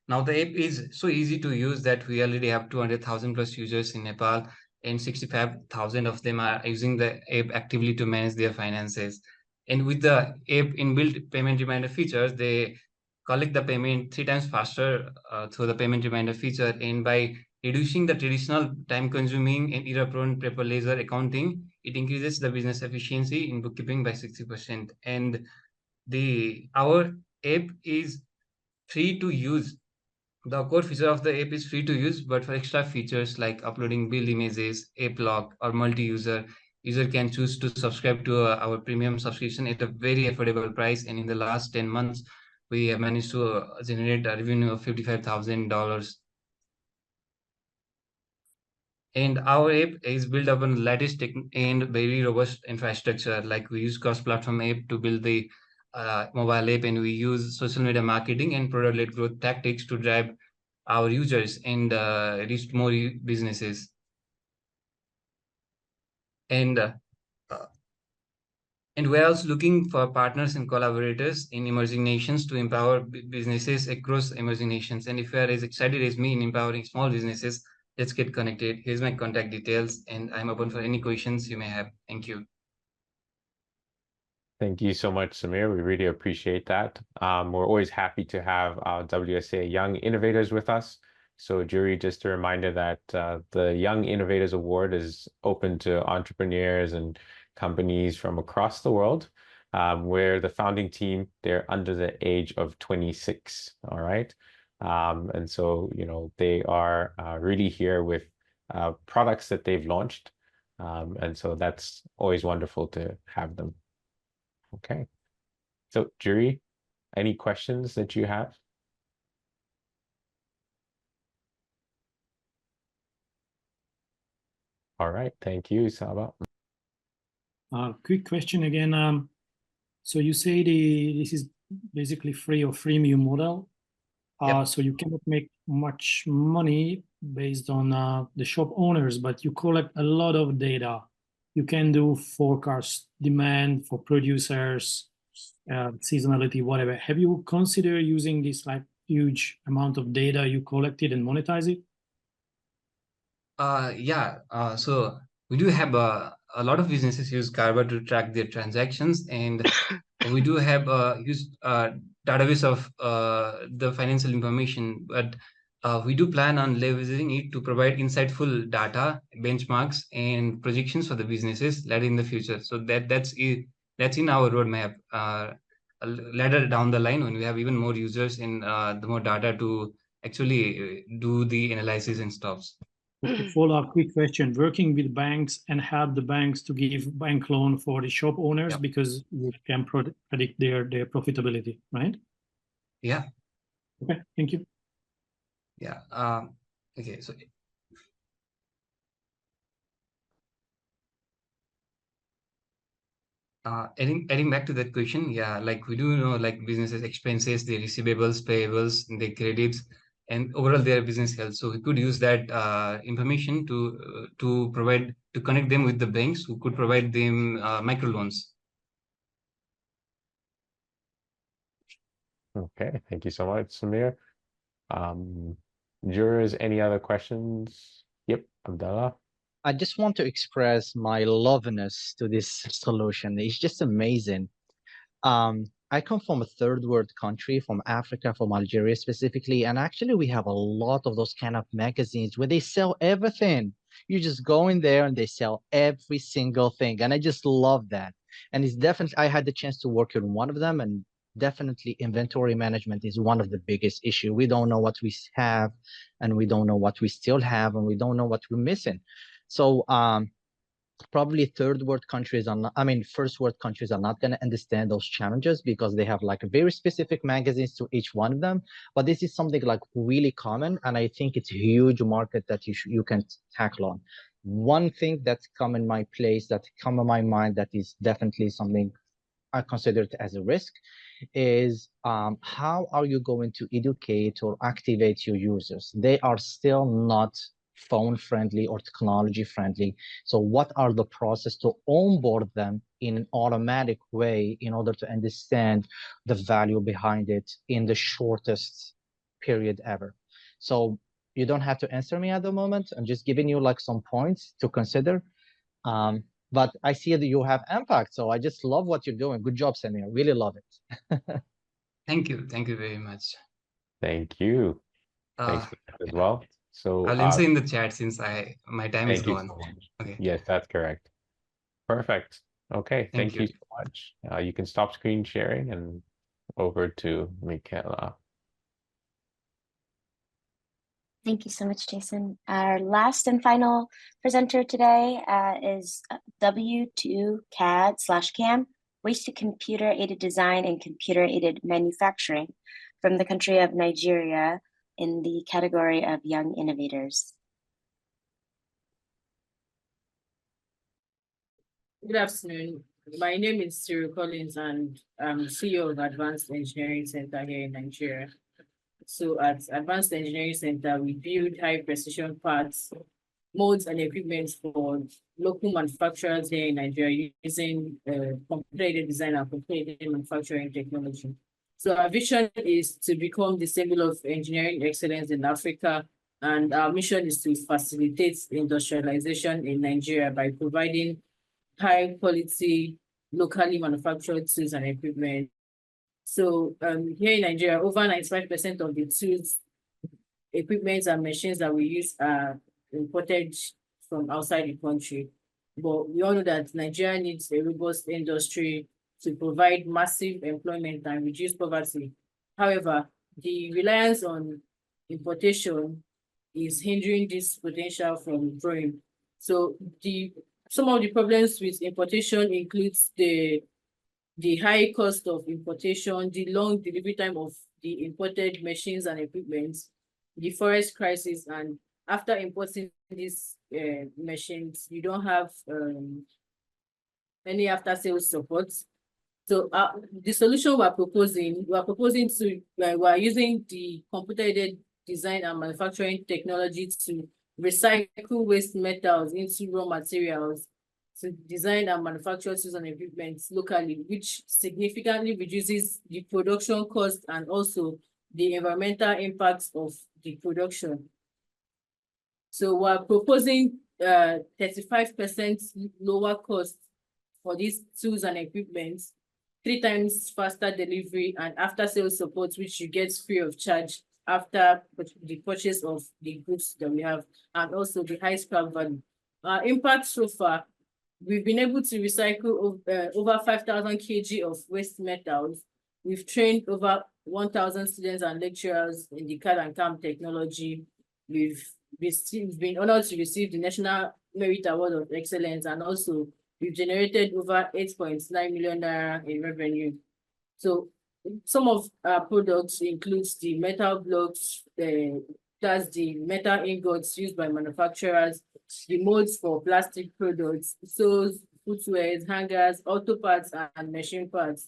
Now the app is so easy to use that we already have 200,000 plus users in Nepal, and 65,000 of them are using the app actively to manage their finances. And with the app inbuilt payment reminder features, they collect the payment 3 times faster through the payment reminder feature. And by reducing the traditional time-consuming and error-prone paper ledger accounting, it increases the business efficiency in bookkeeping by 60%. And our app is free to use. The core feature of the app is free to use, but for extra features like uploading build images, app lock, or multi-user, user can choose to subscribe to our premium subscription at a very affordable price. And in the last 10 months, we have managed to generate a revenue of $55,000. And our app is built upon the latest tech and very robust infrastructure. Like we use cross-platform app to build the mobile app, and we use social media marketing and product-led growth tactics to drive our users and reach more businesses. And we're also looking for partners and collaborators in emerging nations to empower businesses across emerging nations. And if you are as excited as me in empowering small businesses, let's get connected. Here's my contact details, and I'm open for any questions you may have. Thank you. Thank you so much, Samir. We really appreciate that. We're always happy to have our WSA Young Innovators with us. So jury, just a reminder that the Young Innovators Award is open to entrepreneurs and companies from across the world. We're the founding team. They're under the age of 26, all right? And so, you know, they are really here with products that they've launched. And so that's always wonderful to have them. Okay. So jury, any questions that you have? All right. Thank you, Saba. Quick question again. So you say this is basically free or freemium model. So you cannot make much money based on the shop owners, but you collect a lot of data. You can do forecast demand for producers, seasonality, whatever. Have you considered using this like huge amount of data you collected and monetize it? So we do have a lot of businesses use Karobar to track their transactions, and we do have used database of the financial information, but we do plan on leveraging it to provide insightful data, benchmarks, and projections for the businesses later in the future. So that's in our roadmap. Later down the line, when we have even more users and the more data to actually do the analysis and stuff. Follow-up quick question. Working with banks and help the banks to give bank loan for the shop owners, because you can predict their profitability, right? Yeah. Okay, thank you. Yeah. Okay. So adding back to that question, yeah, like we do know, like businesses expenses, their receivables, payables, their credits, and overall their business health. So we could use that information to connect them with the banks who could provide them microloans. Okay, thank you so much, Samir. Jurors, any other questions? Yep, Abdallah. I just want to express my loveness to this solution. It's just amazing. I come from a third world country, from Africa, from Algeria specifically, and actually we have a lot of those kind of magazines where they sell everything. You just go in there and they sell every single thing, and I just love that. And it's definitely, I had the chance to work in one of them, and definitely inventory management is one of the biggest issue. We don't know what we have, and we don't know what we still have, and we don't know what we're missing. So probably third world countries are not, I mean, first world countries are not going to understand those challenges because they have like very specific magazines to each one of them. But this is something like really common, and I think it's a huge market that you can tackle on. One thing that's come in my place, that come in my mind, that is definitely something I consider it as a risk, is how are you going to educate or activate your users? They are still not phone friendly or technology friendly. So what are the process to onboard them in an automatic way in order to understand the value behind it in the shortest period ever? So you don't have to answer me at the moment. I'm just giving you like some points to consider. But I see that you have impact. So I just love what you're doing. Good job, Samir. Really love it. Thank you. Thank you very much. Thank you. Thanks for that as well. So I'll answer in the chat since my time is gone. So much. Okay. Yes, that's correct. Perfect. Okay, thank you so much. You can stop screen sharing and over to Michaela. Thank you so much, Jason. Our last and final presenter today is W2CAD/CAM, Waste to Computer Aided Design and Computer Aided Manufacturing from the country of Nigeria in the category of Young Innovators. Good afternoon. My name is Cyril Collins, and I'm CEO of Advanced Engineering Center here in Nigeria. So at Advanced Engineering Center, we build high precision parts, molds, and equipment for local manufacturers here in Nigeria using computer-aided design and computer-aided manufacturing technology. So our vision is to become the symbol of engineering excellence in Africa, and our mission is to facilitate industrialization in Nigeria by providing high quality, locally manufactured tools and equipment. So here in Nigeria, over 95% of the tools, equipment, and machines that we use are imported from outside the country. But we all know that Nigeria needs a robust industry to provide massive employment and reduce poverty. However, the reliance on importation is hindering this potential from growing. So some of the problems with importation includes the high cost of importation, the long delivery time of the imported machines and equipment, the forest crisis, and after importing these machines, you don't have any after-sales support. So the solution we're using the computer-aided design and manufacturing technology to recycle waste metals into raw materials to design and manufacture tools and equipment locally, which significantly reduces the production cost and also the environmental impacts of the production. So we're proposing 35% lower cost for these tools and equipment, 3 times faster delivery and after sales support, which you get free of charge after the purchase of the goods that we have, and also the high scrap value. Our impact so far, we've been able to recycle over 5,000 kg of waste metals. We've trained over 1,000 students and lecturers in the CAD and CAM technology. We've been honored to receive the National Merit Award of Excellence, and also we've generated over 8.9 million naira in revenue. So some of our products includes the metal blocks, that's the metal ingots used by manufacturers, the molds for plastic products, sews, footwear, hangers, auto parts, and machine parts.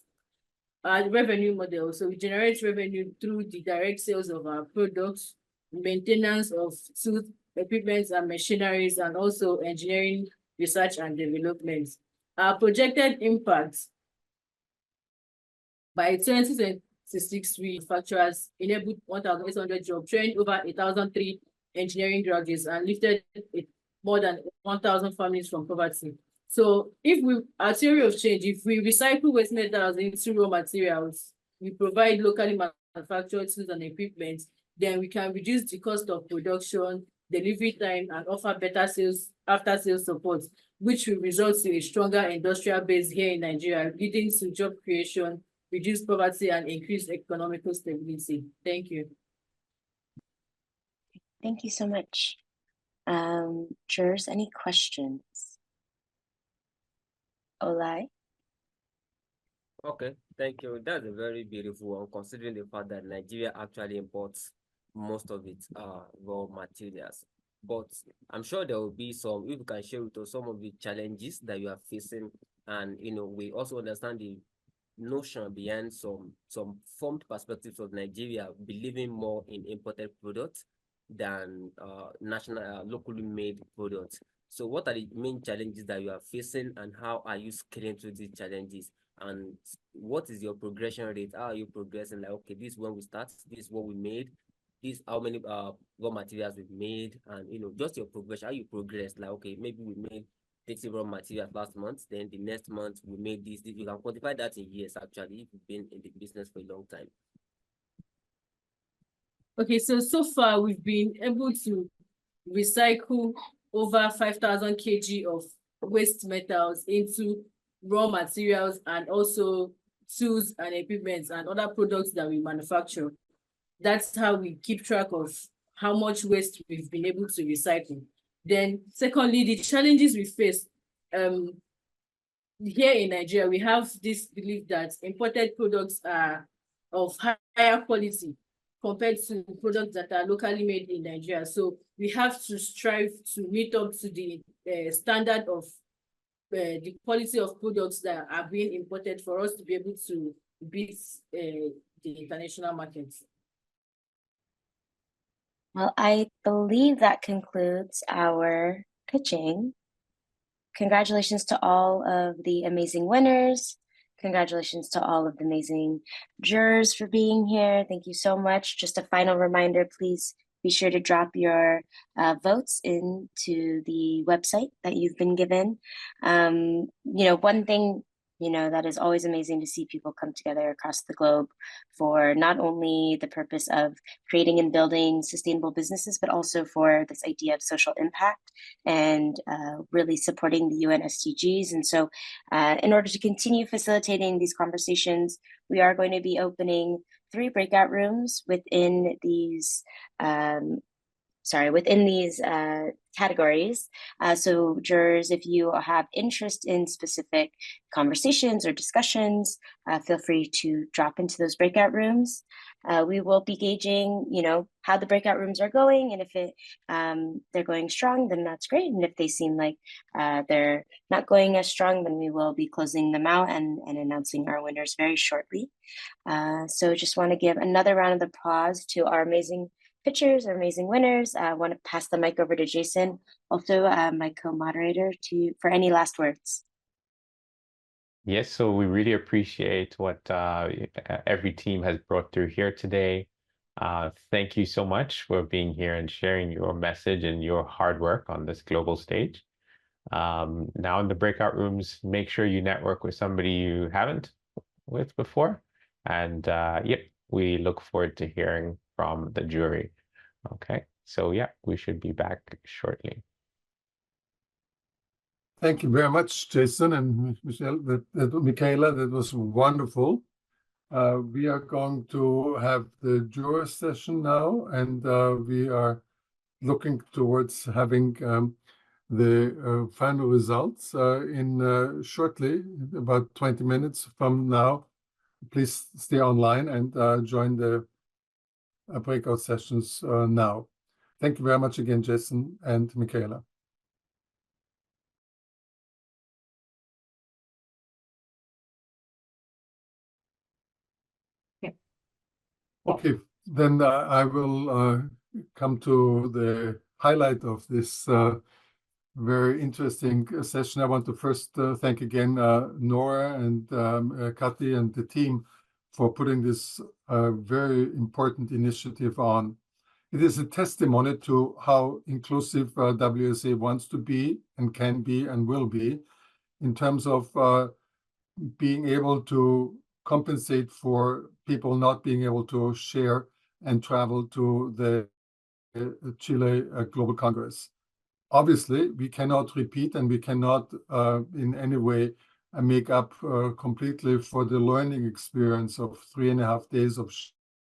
Our revenue model, so we generate revenue through the direct sales of our products, maintenance of tools, equipment and machineries, and also engineering, research and development. Our projected impact by 2026, we manufacturers enabled 1,800 jobs, trained over 1,003 engineering graduates, and lifted more than 1,000 families from poverty. So our theory of change, if we recycle waste metals into raw materials, we provide locally manufactured tools and equipment, then we can reduce the cost of production, delivery time, and offer better after sales support, which will result in a stronger industrial base here in Nigeria, leading to job creation, reduce poverty, and increase economical stability. Thank you. Thank you so much. Jurors, any questions? Olai? Okay, thank you. That's a very beautiful one, considering the fact that Nigeria actually imports most of its raw materials. But I'm sure there will be some, if you can share with us some of the challenges that you are facing, and we also understand the notion behind some formed perspectives of Nigeria believing more in imported products than locally made products. So what are the main challenges that you are facing, and how are you scaling through these challenges? And what is your progression rate? How are you progressing? Like, okay, this is when we start, this is what we made, this how many raw materials we've made, and just your progression, how you progress. Like, okay, maybe we made 30 raw materials last month, then the next month we made this. You can quantify that in years, actually, if you've been in the business for a long time. Okay, so far we've been able to recycle over 5,000 kg of waste metals into raw materials, and also tools and equipment and other products that we manufacture. That's how we keep track of how much waste we've been able to recycle. Then secondly, the challenges we face here in Nigeria, we have this belief that imported products are of higher quality compared to products that are locally made in Nigeria. So we have to strive to meet up to the standard of the quality of products that are being imported for us to be able to beat the international markets. Well, I believe that concludes our pitching. Congratulations to all of the amazing winners. Congratulations to all of the amazing jurors for being here. Thank you so much. Just a final reminder, please be sure to drop your votes into the website that you've been given. One thing that is always amazing to see people come together across the globe for not only the purpose of creating and building sustainable businesses, but also for this idea of social impact and really supporting the UN SDGs. And so in order to continue facilitating these conversations, we are going to be opening 3 breakout rooms within these categories. So jurors, if you have interest in specific conversations or discussions, feel free to drop into those breakout rooms. We will be gauging, how the breakout rooms are going, and if they're going strong, then that's great. And if they seem like they're not going as strong, then we will be closing them out and announcing our winners very shortly. So just want to give another round of applause to our amazing pitchers, our amazing winners. I want to pass the mic over to Jason, also my co-moderator, for any last words. Yes, so we really appreciate what every team has brought through here today. Thank you so much for being here and sharing your message and your hard work on this global stage. Now in the breakout rooms, make sure you network with somebody you haven't with before. And yep, we look forward to hearing from the jury. Okay, so yeah, we should be back shortly. Thank you very much, Jason and Michaela. That was wonderful. We are going to have the juror session now, and we are looking towards having the final results in shortly, about 20 minutes from now. Please stay online and join the breakout sessions now. Thank you very much again, Jason and Michaela. Okay, then I will come to the highlight of this very interesting session. I want to first thank again Nora and Kathy and the team for putting this very important initiative on. It is a testimony to how inclusive WSA wants to be and can be and will be in terms of being able to compensate for people not being able to share and travel to the Chile Global Congress. Obviously, we cannot repeat and we cannot in any way make up completely for the learning experience of 3.5 days of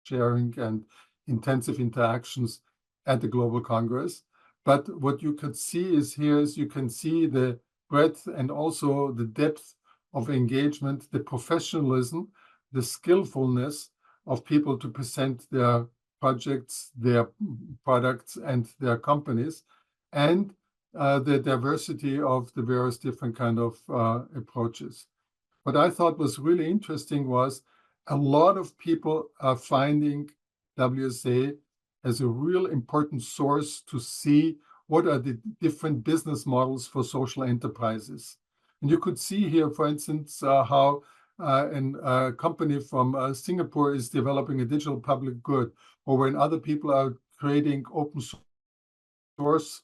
sharing and intensive interactions at the Global Congress. But what you could see is here is you can see the breadth and also the depth of engagement, the professionalism, the skillfulness of people to present their projects, their products, and their companies, and the diversity of the various different kind of approaches. What I thought was really interesting was a lot of people are finding WSA as a real important source to see what are the different business models for social enterprises. And you could see here, for instance, how a company from Singapore is developing a digital public good, or when other people are creating open source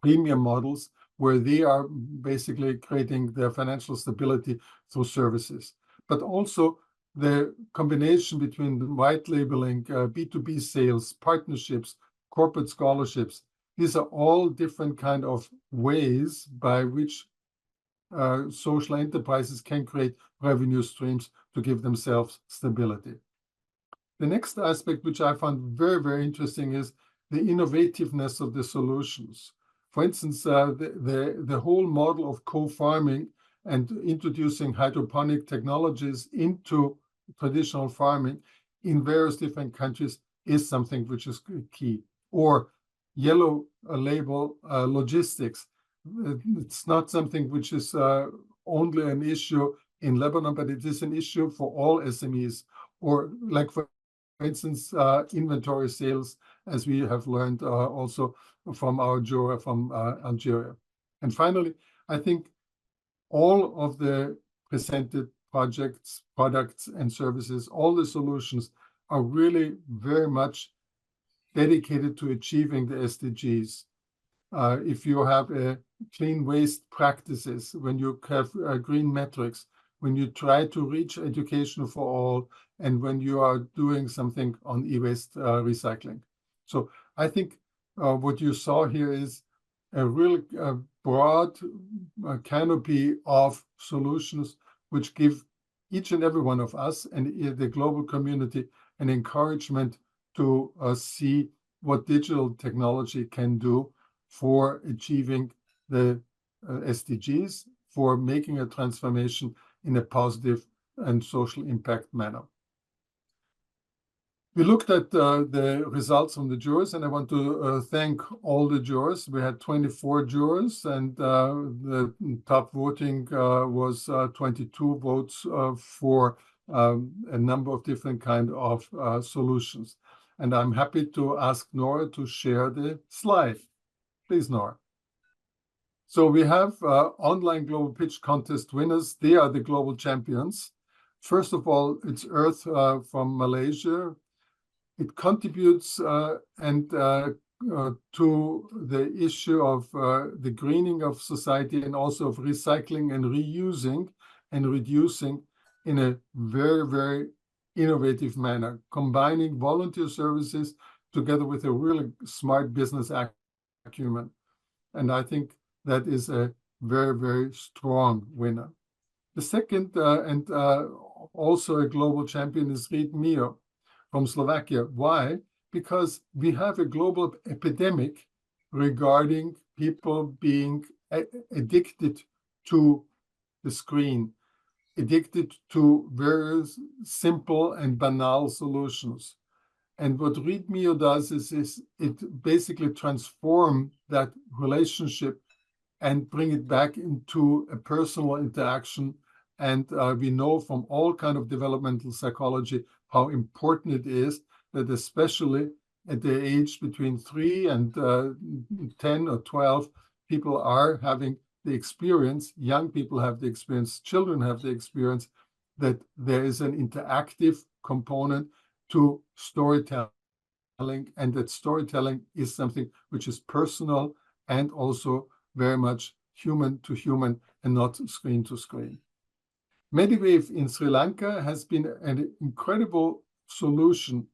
premium models where they are basically creating their financial stability through services. But also the combination between the white labeling, B2B sales, partnerships, corporate scholarships, these are all different kind of ways by which social enterprises can create revenue streams to give themselves stability. The next aspect, which I found very, very interesting, is the innovativeness of the solutions. For instance, the whole model of co-farming and introducing hydroponic technologies into traditional farming in various different countries is something which is key. Or yellow label logistics. It's not something which is only an issue in Lebanon, but it is an issue for all SMEs. Or like, for instance, inventory sales, as we have learned also from our juror from Algeria. And finally, I think all of the presented projects, products, and services, all the solutions are really very much dedicated to achieving the SDGs. If you have clean waste practices, when you have green metrics, when you try to reach education for all, and when you are doing something on e-waste recycling. So I think what you saw here is a really broad canopy of solutions which give each and every one of us and the global community an encouragement to see what digital technology can do for achieving the SDGs, for making a transformation in a positive and social impact manner. We looked at the results from the jurors, and I want to thank all the jurors. We had 24 jurors, and the top voting was 22 votes for a number of different kind of solutions. And I'm happy to ask Nora to share the slide. Please, Nora. So we have online global pitch contest winners. They are the global champions. First of all, it's ERTH from Malaysia. it contributes to the issue of the greening of society and also of recycling and reusing and reducing in a very, very innovative manner, combining volunteer services together with a really smart business acumen. And I think that is a very, very strong winner. The second and also a global champion is Readmio from Slovakia. Why? Because we have a global epidemic regarding people being addicted to the screen, addicted to very simple and banal solutions. And what Readmio does is it basically transforms that relationship and bring it back into a personal interaction. And we know from all kind of developmental psychology how important it is that especially at the age between 3 and 10 or 12, people are having the experience, young people have the experience, children have the experience that there is an interactive component to storytelling, and that storytelling is something which is personal and also very much human to human and not screen to screen. Mediwave in Sri Lanka has been an incredible solution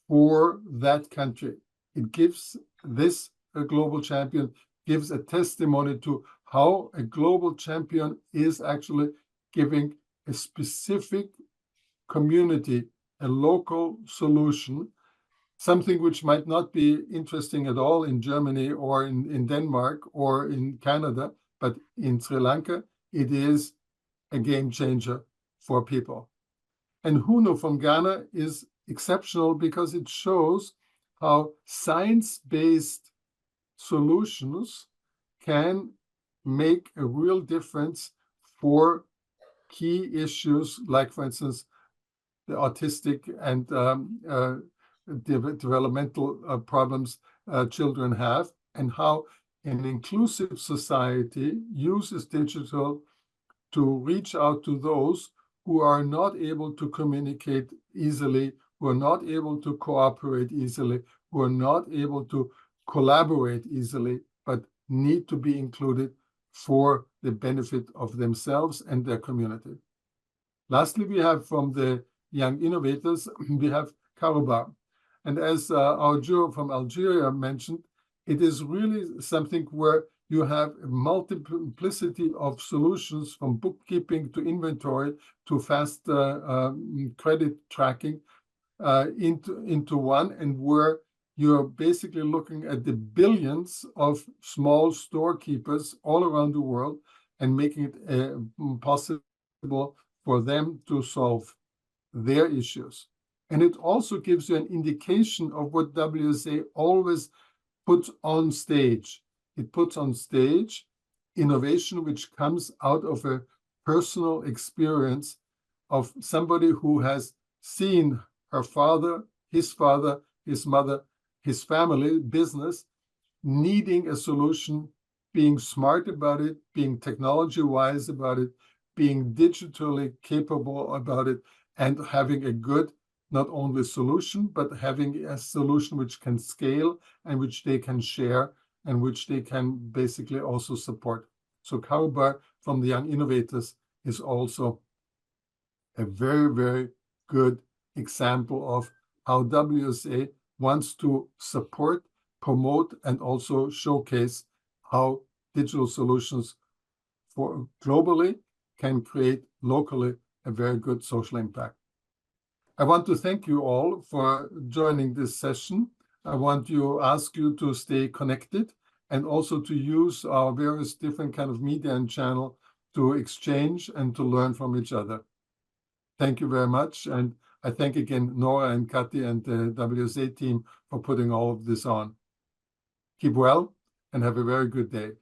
for that country. It gives this a global champion, gives a testimony to how a global champion is actually giving a specific community a local solution, something which might not be interesting at all in Germany or in Denmark or in Canada, but in Sri Lanka, it is a game changer for people. And Hunu from Ghana is exceptional because it shows how science-based solutions can make a real difference for key issues like, for instance, the autistic and developmental problems children have, and how an inclusive society uses digital to reach out to those who are not able to communicate easily, who are not able to cooperate easily, who are not able to collaborate easily, but need to be included for the benefit of themselves and their community. Lastly, we have from the young innovators, we have Karobar. And as our juror from Algeria mentioned, it is really something where you have a multiplicity of solutions from bookkeeping to inventory to fast credit tracking into one, and where you're basically looking at the billions of small storekeepers all around the world and making it possible for them to solve their issues. And it also gives you an indication of what WSA always puts on stage. It puts on stage innovation which comes out of a personal experience of somebody who has seen her father, his mother, his family, business, needing a solution, being smart about it, being technology-wise about it, being digitally capable about it, and having a good, not only solution, but having a solution which can scale and which they can share and which they can basically also support. So Karobar from the Young Innovators is also a very, very good example of how WSA wants to support, promote, and also showcase how digital solutions for globally can create locally a very good social impact. I want to thank you all for joining this session. I want to ask you to stay connected and also to use our various different kind of media and channel to exchange and to learn from each other. Thank you very much. And I thank again Nora and Kati and the WSA team for putting all of this on. Keep well and have a very good day.